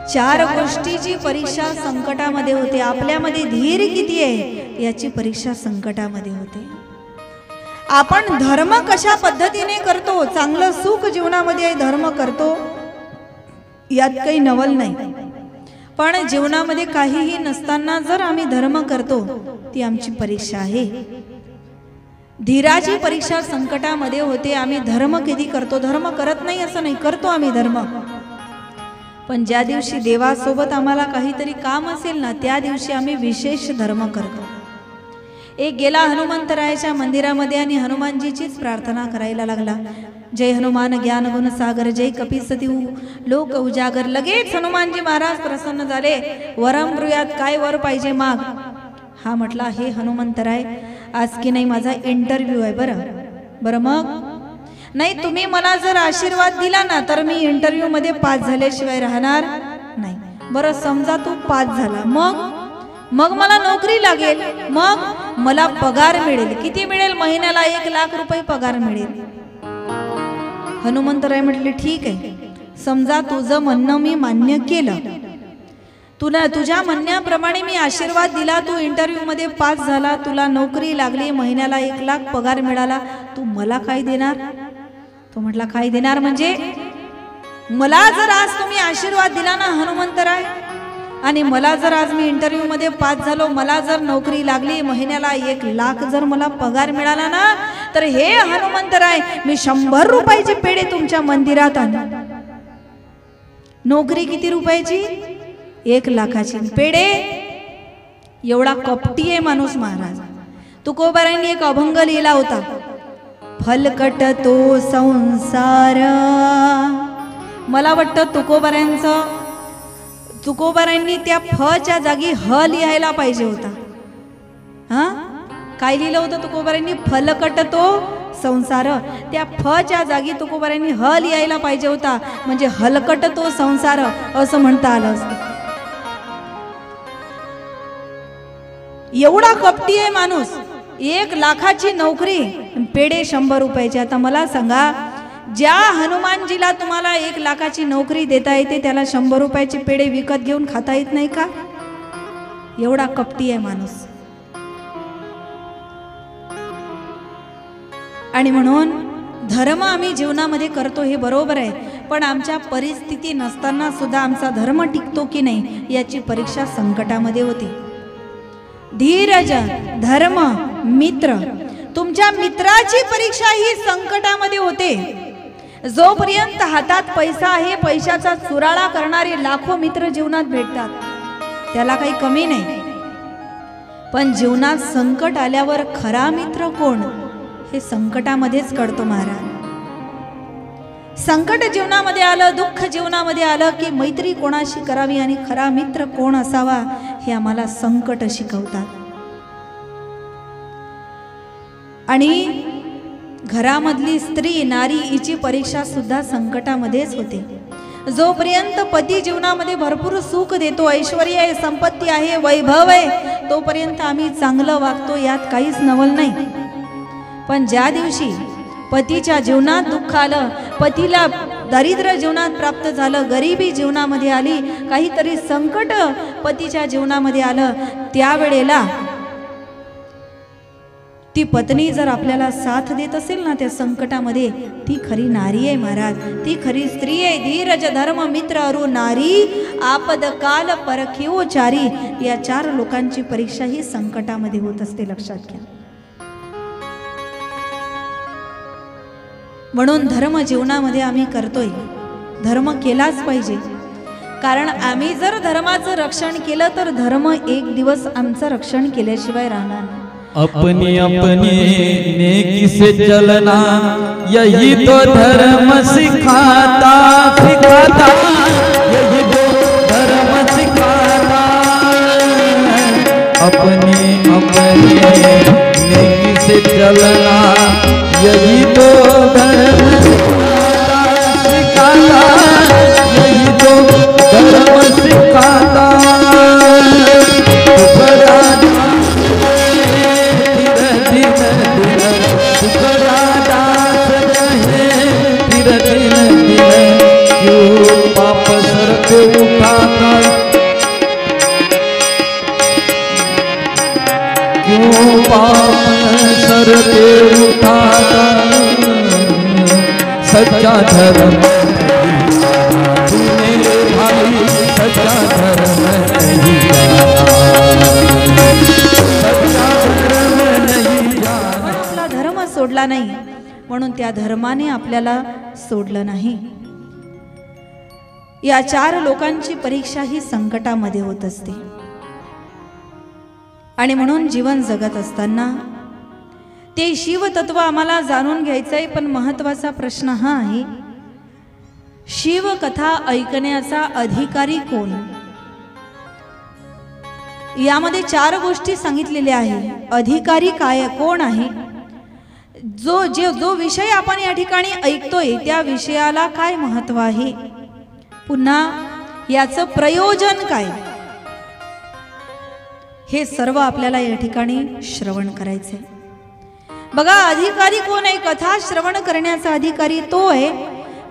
4 गोष्टीची परीक्षा संकटामध्ये होते. आपल्यामध्ये धीर किती आहे याची परीक्षा संकटामध्ये होते. आपण धर्म कशा पद्धतीने करतो, चांगलं सुख जीवनामध्ये धर्म करतो, यात काही नवल नाही. पण जीवनामध्ये काहीही नसताना जर आम्ही धर्म करतो ती आमची परीक्षा आहे. धीराची परीक्षा संकटामध्ये होते. आम्ही धर्म कधी करतो? धर्म करत नाही असं नाही, करतो आम्ही धर्म. पण ज्या दिवशी देवासोबत आम्हाला काहीतरी काम असेल ना, त्या दिवशी आम्ही विशेष धर्म करतो. एक गेला हनुमंतरायाच्या मंदिरामध्ये आणि हनुमानजीचीच प्रार्थना करायला लागला. जय हनुमान ज्ञान गुण सागर, जय कपिसती लोक उजागर. लगेच हनुमानजी महाराज प्रसन्न झाले. वरम ब्रूयात, काय वर पाहिजे माग. हा म्हटला, हे हनुमंतराय आज की नाही माझा इंटरव्ह्यू आहे. बरं मग नाही, तुम्ही मला जर आशीर्वाद दिला ना तर मी इंटरव्ह्यू मध्ये पास झाल्याशिवाय राहणार नाही. बरं समजा तू पास झाला, मग मला नोकरी लागेल, मग मला पगार मिळेल. किती मिळेल? महिन्याला 1 लाख रुपये पगार मिळेल. हनुमंतराय म्हटले ठीक आहे, समजा तुझं म्हणणं मी मान्य केलं, तुला तुझ्या म्हणण्याप्रमाणे मी आशीर्वाद दिला, तू इंटरव्ह्यू मध्ये पास झाला, तुला नोकरी लागली, महिन्याला 1 लाख पगार मिळाला, तू मला काय देणार? तो म्हटला काय देणार म्हणजे? मला जर आज तुम्ही आशीर्वाद दिला ना हनुमंतराय, आणि मला जर आज मी इंटरव्ह्यू मध्ये पास झालो, मला जर नोकरी लागली, महिन्याला 1 लाख जर मला पगार मिळाला ना, तर हे हनुमंतराय मी 100 रुपयाचे पेढे तुमच्या मंदिरात आणू. नोकरी किती रुपयाची? 1 लाखाची. पेढे? एवढा कपटी आहे माणूस महाराज. तुकोबारांनी एक अभंग लिहिला होता, फलकट तो संसार. मला वाटतं तुकोबारांनी त्या फच्या जागी ह लिहायला पाहिजे होता. हा काय लिहिलं होतं तुकोबारांनी? फलकट तो संसार. त्या फच्या जागी तुकोबारांनी ह लिहायला पाहिजे होता, म्हणजे हलकट तो संसार असं म्हणता आलं असतं. एवढा कपटी आहे माणूस. 1 लाखाची नोकरी, पेढे 100 रुपयाचे. आता मला सांगा, ज्या हनुमानजीला तुम्हाला 1 लाखाची नोकरी देता येते त्याला 100 रुपयाचे पेढे विकत घेऊन खाता येत नाही का? एवढा कपटी आहे माणूस. आणि म्हणून धर्म आम्ही जीवनामध्ये करतो हे बरोबर आहे, पण आमच्या परिस्थिती नसताना सुद्धा आमचा धर्म टिकतो की नाही याची परीक्षा संकटामध्ये होते. धीरज, धर्म, मित्र, तुमच्या मित्राची परीक्षा ही संकटामध्ये होते. जोपर्यंत हातात पैसा आहे, पैशाचा चुराळा करणारे लाखो मित्र जीवनात भेटतात, त्याला काही कमी नाही. पण जीवनात संकट आल्यावर खरा मित्र कोण हे संकटामध्येच कळतो महाराज. संकट जीवनामध्ये आलं, दुःख जीवनामध्ये आलं की मैत्री कोणाशी करावी आणि खरा मित्र कोण असावा हे आम्हाला संकट शिकवतात. आणि घरामधली स्त्री नारी हिची परीक्षा सुद्धा संकटामध्येच होते. जोपर्यंत पती जीवनामध्ये भरपूर सुख देतो, ऐश्वर्य आहे, संपत्ती आहे, वैभव आहे, तोपर्यंत आम्ही चांगलं वागतो, यात काहीच नवल नाही. पण ज्या दिवशी पतीच्या जीवनात दुःख आलं, पतीला दारिद्र्य जीवनात प्राप्त झालं, गरिबी जीवनामध्ये आली, काहीतरी संकट पतीच्या जीवनामध्ये आलं, त्यावेळेला ती पत्नी जर आपल्याला साथ देत असेल ना त्या संकटामध्ये, ती खरी नारी आहे महाराज, ती खरी स्त्री आहे. धीरज, धर्म, मित्र, अरु नारी, आपद काल परखिओ चारी, या 4 लोकांची परीक्षा ही संकटामध्ये होत असते, लक्षात घ्या. म्हणून धर्म जीवनामध्ये आम्ही करतोय, धर्म केलाच पाहिजे. कारण आम्ही जर धर्माचं रक्षण केलं तर धर्म एक दिवस आमचं रक्षण केल्याशिवाय राहणार नाही. अपनी अपनी नेकी से चलना, यही तो धर्म सिखाता सिखाता, यही तो धर्म सिखाता. अपनी अपनी नेकी से चलना, यही तो धर्म सिखाता, यही तो धर्म सिखाता. पाप सर पे उठाता, क्यों पाप सर पे उठाता. सच्चा धर्म मेरे भाई, सच्चा धर्म नहीं जाना, सच्चा धर्म नहीं जाना. आपला धर्म सोडला नाही म्हणून त्या धर्माने आपल्याला सोडलं नाही. या 4 लोकांची परीक्षा ही संकटामध्ये होत असते. आणि म्हणून जीवन जगत असताना ते शिवतत्व आम्हाला जाणून घ्यायचंय. पण महत्वाचा प्रश्न हा आहे, शिवकथा ऐकण्याचा अधिकारी कोण? यामध्ये 4 गोष्टी सांगितलेल्या आहे. अधिकारी काय, कोण आहे? जो विषय आपण या ठिकाणी ऐकतोय त्या विषयाला काय महत्व आहे, पुन्हा याचं प्रयोजन काय, हे सर्व आपल्याला या ठिकाणी श्रवण करायचंय. बघा, अधिकारी कोण आहे? कथा श्रवण करण्याचा अधिकारी तो आहे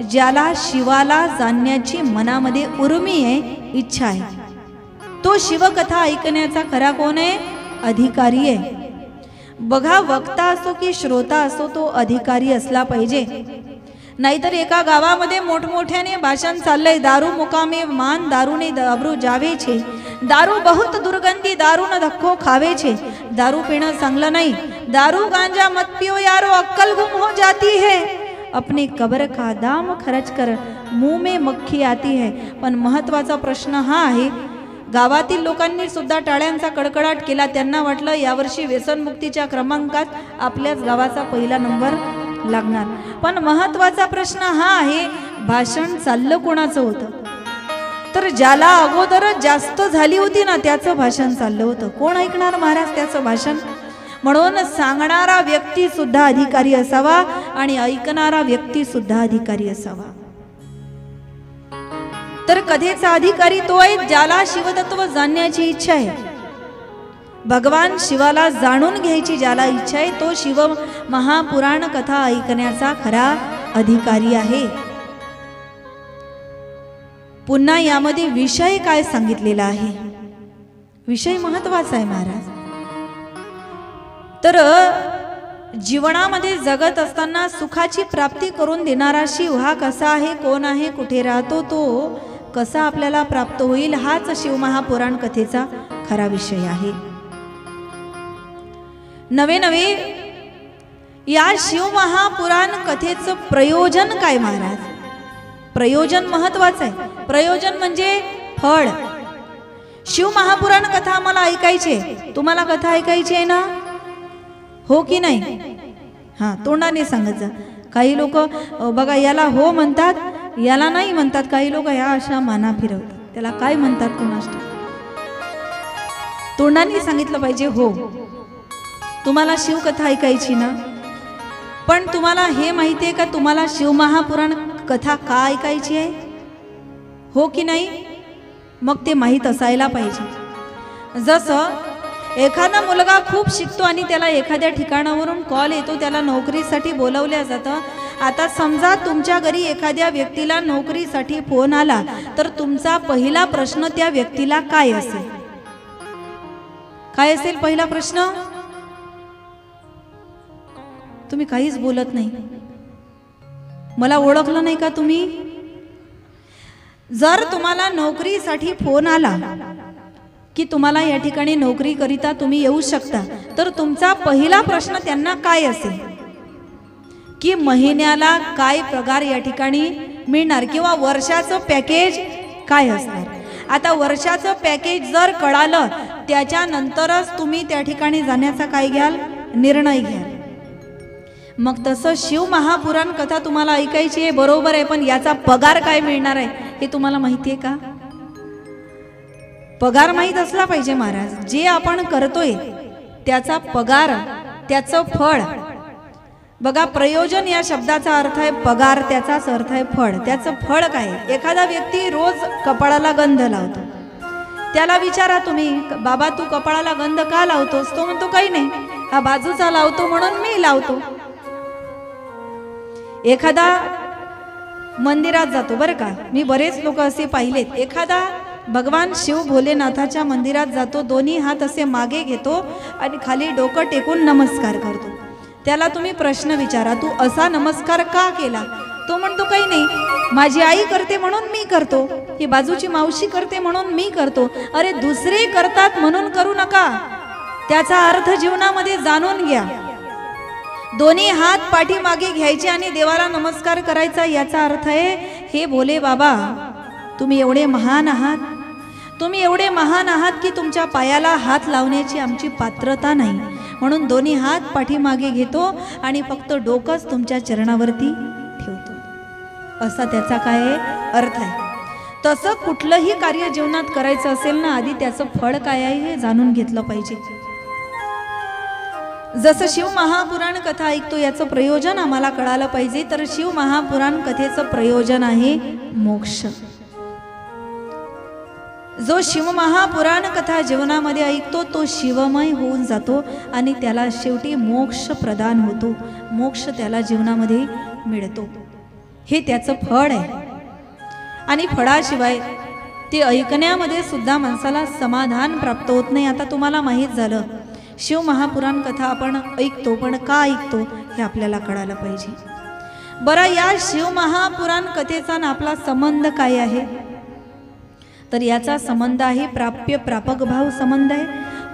ज्याला शिवाला जाणण्याची मनामध्ये उर्मी आहे, इच्छा आहे. तो शिवकथा ऐकण्याचा खरा कोण आहे? अधिकारी आहे. बघा, वक्ता असो की श्रोता असो, तो अधिकारी असला पाहिजे. नाहीतर एका गावामध्ये मोठमोठ्याने भाषण चाललंय, दारू मुकामे मान दारूने दारू जावे छे, दारू बहुत दुर्गंधी दारू न धक्को खावे छे. दारू पिणं चांगलं नाही, दारू गांजा मत पियो यारो, अक्कल गुम हो जाती है, अपने कब्र का दाम खर्च कर मुंह में मक्खी आती है. पण महत्वाचा प्रश्न हा आहे, गावातील लोकांनी सुद्धा टाळ्यांचा कडकडाट केला. त्यांना वाटलं यावर्षी व्यसनमुक्तीच्या क्रमांकात आपल्याच गावाचा पहिला नंबर लागणार. पण महत्वाचा प्रश्न हा आहे, भाषण चाललं कोणाचं होतं? तर ज्याला अगोदरच जास्त झाली होती ना त्याचं भाषण चाललं होतं. कोण ऐकणार महाराज त्याचं भाषण? म्हणून सांगणारा व्यक्ती सुद्धा अधिकारी असावा आणि ऐकणारा व्यक्ती सुद्धा अधिकारी असावा. तर कथेचा अधिकारी तो आहे ज्याला शिवतत्व जाणण्याची इच्छा आहे. भगवान शिवाला जाणून घ्यायची ज्याला इच्छा आहे, तो शिव महापुराण कथा ऐकण्याचा खरा अधिकारी आहे. पुन्हा यामध्ये विषय काय सांगितलेला आहे? विषय महत्वाचा आहे महाराज. तर जीवनामध्ये जगत असताना सुखाची प्राप्ती करून देणारा शिव हा कसा आहे, कोण आहे, कुठे राहतो, तो कसा आपल्याला प्राप्त होईल, हाच शिवमहापुराण कथेचा खरा विषय आहे. नवे नवे या शिवमहापुराण कथेचं प्रयोजन काय महाराज? प्रयोजन महत्वाचं आहे. प्रयोजन म्हणजे फळ. शिवमहापुराण कथा आम्हाला ऐकायची, तुम्हाला कथा ऐकायची आहे ना, हो की नाही? हा, तोंडाने सांगत जा. काही लोक बघा याला हो म्हणतात, याला नाही म्हणतात. काही लोक ह्या अशा माना फिरवतात, त्याला काय म्हणतात कोणास ठाऊक. तोंडाने सांगितलं पाहिजे हो. तुम्हाला शिवकथा ऐकायची ना, पण तुम्हाला हे माहिती आहे का तुम्हाला शिवमहापुराण कथा का ऐकायची आहे, हो की नाही? मग ते माहीत असायला पाहिजे. जसं एखादा मुलगा खूप शिकतो आणि त्याला एखाद्या ठिकाणावरून कॉल येतो, त्याला नोकरीसाठी बोलवल्या जातं. आता समजा तुमच्या घरी एखाद्या व्यक्तीला नोकरीसाठी फोन आला, तर तुमचा पहिला प्रश्न त्या व्यक्तीला काय असेल? काय असेल पहिला प्रश्न? तुम्ही काहीच बोलत नाही. मला ओळखलं नाही का तुम्ही? जर तुम्हाला नोकरीसाठी फोन आला की तुम्हाला या ठिकाणी नोकरी करिता तुम्ही येऊ शकता, तर तुमचा पहिला प्रश्न त्यांना काय असेल की महिन्याला काय पगार या ठिकाणी मिळणार किंवा वर्षाचं पॅकेज काय असणार. आता वर्षाचं पॅकेज जर कळालं त्याच्यानंतरच तुम्ही त्या ठिकाणी जाण्याचा काय घ्याल, निर्णय घ्याल. मग तसं शिवमहापुराण कथा तुम्हाला ऐकायची आहे, बरोबर आहे, पण याचा पगार काय मिळणार आहे हे तुम्हाला माहिती आहे का? पगार माहीत असला पाहिजे महाराज. जे आपण करतोय त्याचा पगार, त्याचं फळ. बघा, प्रयोजन या शब्दाचा अर्थ आहे पगार, त्याचाच अर्थ आहे फळ. त्याचं फळ काय? एखादा व्यक्ती रोज कपाळाला गंध लावतो, त्याला विचारा तुम्ही, बाबा तू कपाळाला गंध का लावतोस? तो म्हणतो काही नाही, हा बाजूचा लावतो म्हणून मी लावतो. एखादा मंदिरात जातो, बरं का, मी बरेच लोक असे पाहिलेत, एखादा भगवान शिव भोलेनाथाच्या मंदिरात जातो, दोन्ही हात असे मागे घेतो आणि खाली डोकं टेकून नमस्कार करतो. त्याला तुम्ही प्रश्न विचारा, तू असा नमस्कार का केला? तो म्हणतो काही नाही, माझी आई करते म्हणून मी करतो, ही बाजूची मावशी करते म्हणून मी करतो. अरे दुसरे करतात म्हणून करू नका, त्याचा अर्थ जीवनामध्ये जाणून घ्या. दोन्ही हात पाठीमागे घ्यायचे आणि देवाला नमस्कार करायचा, याचा अर्थ आहे हे भोले बाबा तुम्ही एवढे महान आहात, तुम्ही एवढे महान आहात की तुमच्या पायाला हात लावण्याची आमची पात्रता नाही, म्हणून दोन्ही हात पाठीमागे घेतो आणि फक्त डोकंच तुमच्या चरणावरती ठेवतो, असा त्याचा काय अर्थ आहे. तसं कुठलंही कार्य जीवनात करायचं असेल ना, आधी त्याचं फळ काय आहे हे जाणून घेतलं पाहिजे. जसं शिवमहापुराण कथा ऐकतो याचं प्रयोजन आम्हाला कळालं पाहिजे, तर शिवमहापुराण कथेचं प्रयोजन आहे मोक्ष. जो शिवमहापुराण कथा जीवनामध्ये ऐकतो तो शिवमय होऊन जातो आणि त्याला शेवटी मोक्ष प्रदान होतो, मोक्ष त्याला जीवनामध्ये मिळतो. हे त्याचं फळ आहे. आणि फळाशिवाय ते ऐकण्यामध्ये सुद्धा माणसाला समाधान प्राप्त होत नाही. आता तुम्हाला माहीत झालं शिवमहापुराण कथा आपण ऐकतो, पण का ऐकतो हे आपल्याला कळायला पाहिजे. बरं, या शिवमहापुराण कथेचा ना आपला संबंध काय आहे? तर याचा संबंध आहे प्राप्य प्रापक भाव संबंध आहे,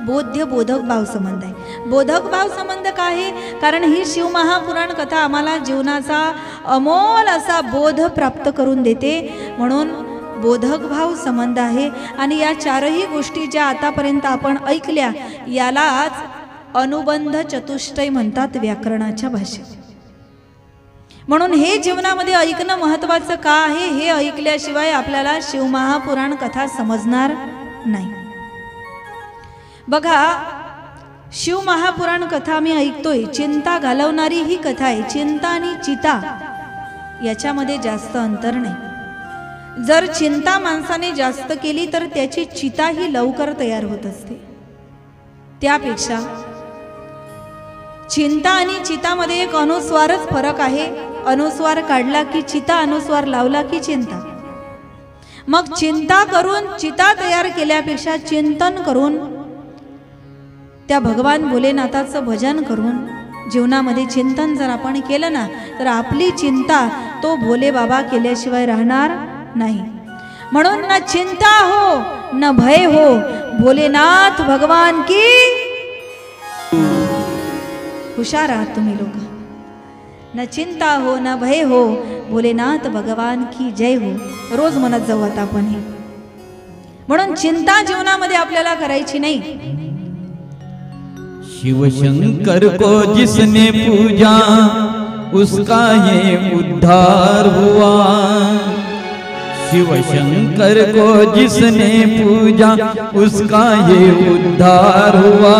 बोध्य बोधक भाव संबंध आहे. बोधक भाव संबंध काय आहे? कारण ही शिवमहापुराण कथा आम्हाला जीवनाचा अमोल असा बोध प्राप्त करून देते, म्हणून बोधक भाव संबंध आहे. आणि या चारही गोष्टी ज्या आतापर्यंत आपण ऐकल्या यालाच अनुबंध चतुष्टय म्हणतात व्याकरणाच्या भाषेत. म्हणून हे जीवनामध्ये ऐकणं महत्त्वाचं का आहे? हे ऐकल्याशिवाय आपल्याला शिवमहापुराण कथा समजणार नाही. बघा, शिवमहापुराण कथा मी ऐकतोय, चिंता घालवणारी ही कथा आहे. चिंता आणि चिता याच्यामध्ये जास्त अंतर नाही. जर चिंता माणसाने जास्त केली तर त्याची चिता ही लवकर तयार होत असते. त्यापेक्षा चिंता आणि चितामध्ये एक अनुस्वारच फरक आहे. अनुस्वार काढला की चिता, अनुस्वार लावला की चिंता. मग चिंता करून चिता तयार केल्यापेक्षा चिंतन करून त्या भगवान भोलेनाथाचं भजन करून जीवनामध्ये चिंतन जर आपण केलं ना तर आपली चिंता तो भोले बाबा केल्याशिवाय राहणार नाही. म्हणून न चिंता हो न भय हो, भोलेनाथ भगवान की. हुशार आहात तुम्ही लोक. न चिंता हो न भय हो, भोलेनाथ भगवान की जय हो. रोज म्हणत जाऊ आता आपण हे. म्हणून चिंता जीवनामध्ये आपल्याला करायची नाही. शिव शंकर को जिसने पूजा उसका ये उद्धार हुआ. शिव शंकर को जिसने पूजा उसका ये उद्धार हुआ.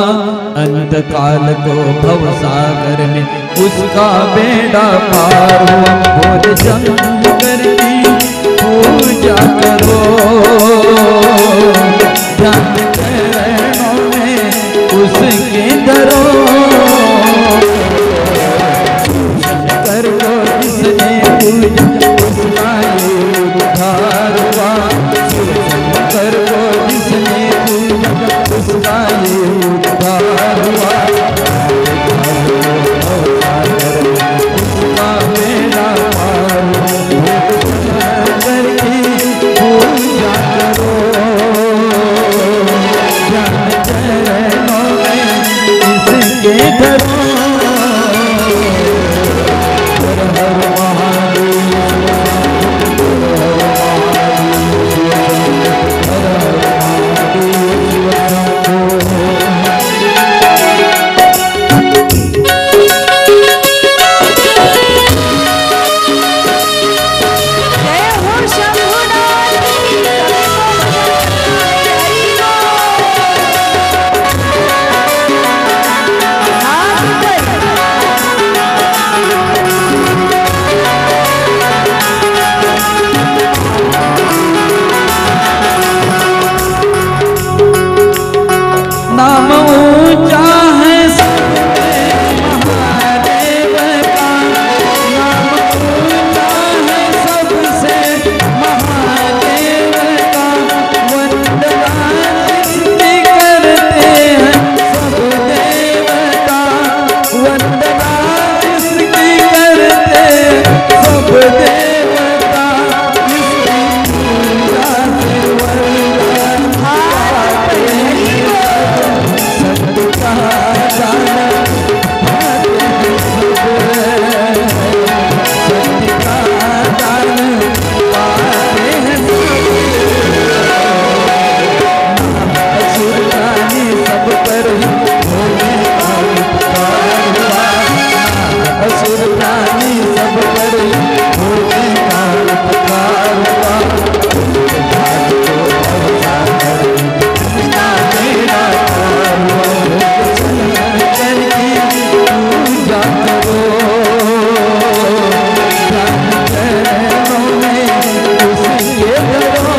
अंधकाल को भवसागर में उसका बेड़ा पार हुआ. भोले शंकर की पूजा करो, ध्यान चरणों में उसके धरो. शंकर को जिसने पूजा उसका ये उद्धार हुआ. शंकर को जिसने पूजा उसका ये उद्धार हुआ. उसका बेड़ा पार हुआ. शंकर की पूजा करो, ध्यान चरणों में इसके धरो. हर हर महादेव, नाम ऊंचा है महादेव का. नाम ऊंचा है सबसे महादेव का. वंदना जिसकी करते हैं सब देवता. वंदना जिसकी करते सब देवता. इसकी पूजा से वरदान पाते हैं. सबका दान पाते हैं सब. सबका दान पाते हैं सब. असुरानी सब पर भोले का उपकार हुआ. असुरानी सब पर भोले का उपकार हुआ. पूजा करो, ध्यान चरणों में उसके धरो.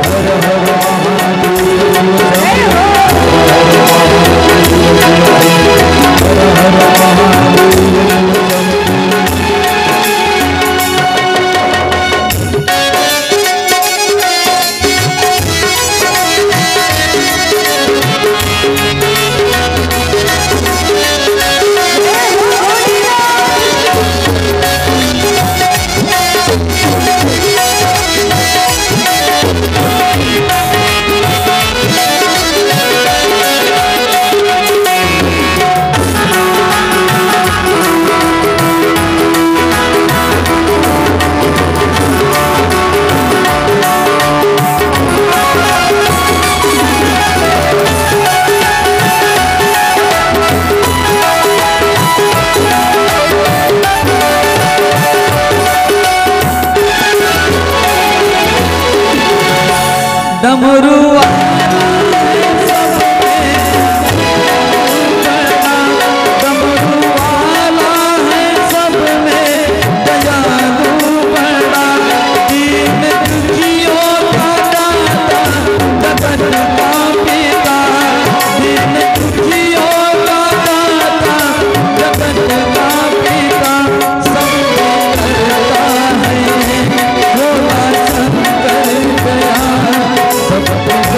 हर हर महादेव, हर हर महादेव. डमरू सब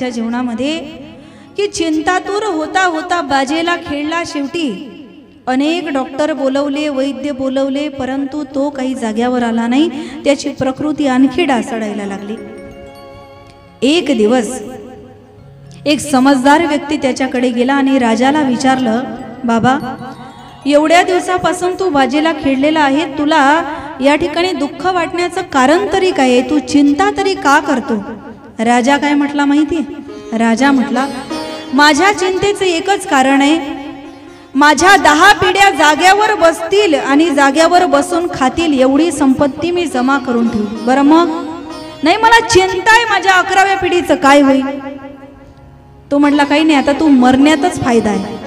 त्याच्या जीवनामध्ये की चिंतातूर होता होता बाजेला खेळला शेवटी. अनेक डॉक्टर बोलवले, वैद्य बोलवले, परंतु तो काही जाग्यावर आला नाही. त्याची प्रकृती आणखी ढासळायला लागली. एक दिवस एक समजदार व्यक्ती त्याच्याकडे गेला आणि राजाला विचारलं, बाबा, एवढ्या दिवसापासून तू बाजेला खेळलेला आहे, तुला या ठिकाणी दुःख वाटण्याचं कारण तरी काय आहे? तू चिंता तरी का करतो? राजा काय म्हटला माहिती? राजा म्हटला, माझ्या चिंतेचं एकच कारण आहे, माझ्या 10 पिढ्या जाग्यावर बसतील आणि जाग्यावर बसून खातील एवढी संपत्ती मी जमा करून ठेवली. बरं मग? नाही, मला चिंता आहे माझ्या 11व्या पिढीचं काय होईल. तो म्हटला, काही नाही, आता तू मरण्यातच फायदा आहे.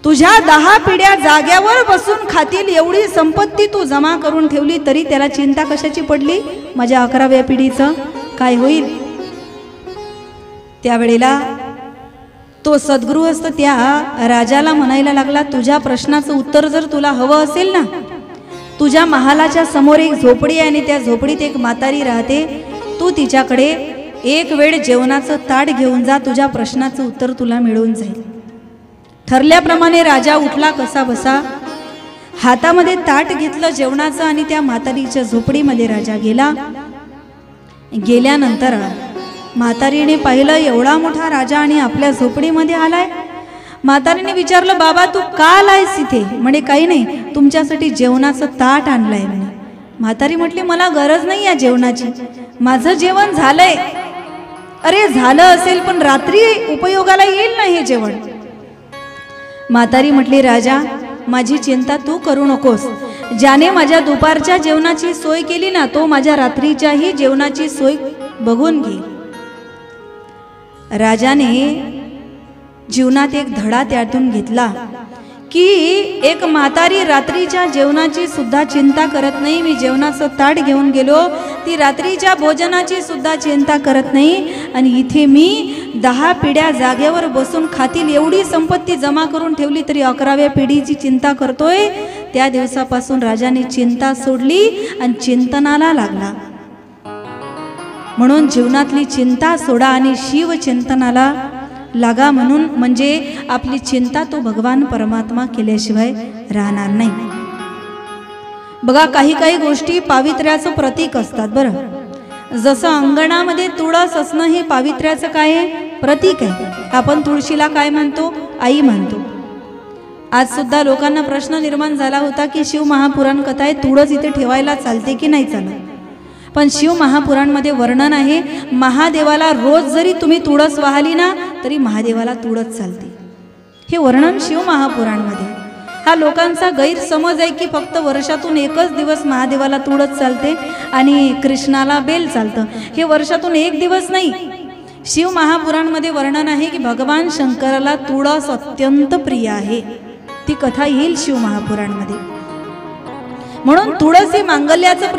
तुझ्या 10 पिढ्या जाग्यावर बसून खातील एवढी संपत्ती तू जमा करून ठेवली, तरी त्याला चिंता कशाची पडली? माझ्या 11व्या पिढीचं काय होईल. त्यावेळेला तो सद्गृहस्थ त्या राजाला म्हणायला लागला, तुझ्या प्रश्नाचं उत्तर जर तुला हवं असेल ना, तुझ्या महालाच्या समोर एक झोपडी आहे आणि त्या झोपडीत एक म्हातारी राहते, तू तिच्याकडे एक वेळ जेवणाचं ताट घेऊन जा, तुझ्या प्रश्नाचं उत्तर तुला मिळून जाईल. ठरल्याप्रमाणे राजा उठला कसा बसा, हातामध्ये ताट घेतलं जेवणाचं आणि त्या म्हातारीच्या झोपडीमध्ये राजा गेला. गेल्यानंतर म्हातारीने पाहिलं, एवढा मोठा राजा आणि आपल्या झोपडीमध्ये आलाय. म्हातारीने विचारलं, बाबा तू का आलायस इथे? म्हणे, काही नाही, तुमच्यासाठी जेवणाचं ताट आणलंय म्हणे. म्हातारी म्हटली, मला गरज नाही या जेवणाची, माझं जेवण झालंय. अरे झालं असेल, पण रात्री उपयोगाला येईल ना हे जेवण. म्हातारी म्हटली, राजा माझी चिंता तू करू नकोस, ज्याने माझ्या दुपारच्या जेवणाची सोय केली ना, तो माझ्या रात्रीच्याही जेवणाची सोय बघून घे. राजाने जीवनात एक धडा त्यातून घेतला की एक म्हातारी रात्रीच्या जेवणाची सुद्धा चिंता करत नाही. मी जेवणाचं ताट घेऊन गेलो, ती रात्रीच्या भोजनाची सुद्धा चिंता करत नाही, आणि इथे मी 10 पिढ्या जागेवर बसून खातील एवढी संपत्ती जमा करून ठेवली, तरी 11व्या पिढीची चिंता करतोय. त्या दिवसापासून राजाने चिंता सोडली आणि चिंतनाला लागला. म्हणून जीवनातली चिंता सोडा आणि शिवचिंतनाला लागा. म्हणून म्हणजे आपली चिंता तो भगवान परमात्मा केल्याशिवाय राहणार नाही. बघा, काही काही गोष्टी पावित्र्याचं प्रतीक असतात. बरं, जसं अंगणामध्ये तुळस असणं हे पावित्र्याचं काय आहे? प्रतीक आहे. आपण तुळशीला काय म्हणतो? आई म्हणतो. आज सुद्धा लोकांना प्रश्न निर्माण झाला होता की शिव महापुराण कथा आहे, तुळस इथे ठेवायला चालते की नाही चालत. पण शिव महापुराणमध्ये वर्णन आहे, महादेवाला रोज जरी तुम्ही तुळस वाहली ना, तरी महादेवाला तुळस चालते. हे वर्णन शिव महापुराणमध्ये. हा लोकांचा गैरसमज आहे की फक्त वर्षातून एकच दिवस महादेवाला तुळस चालते आणि कृष्णाला बेल चालतं. हे वर्षातून एक दिवस नाही. शिव महापुराणमध्ये वर्णन आहे की भगवान शंकराला तुळस अत्यंत प्रिय आहे. ती कथा येईल शिव महापुराणमध्ये. म्हणून तुळस हे मांगल्याचं प्रतीक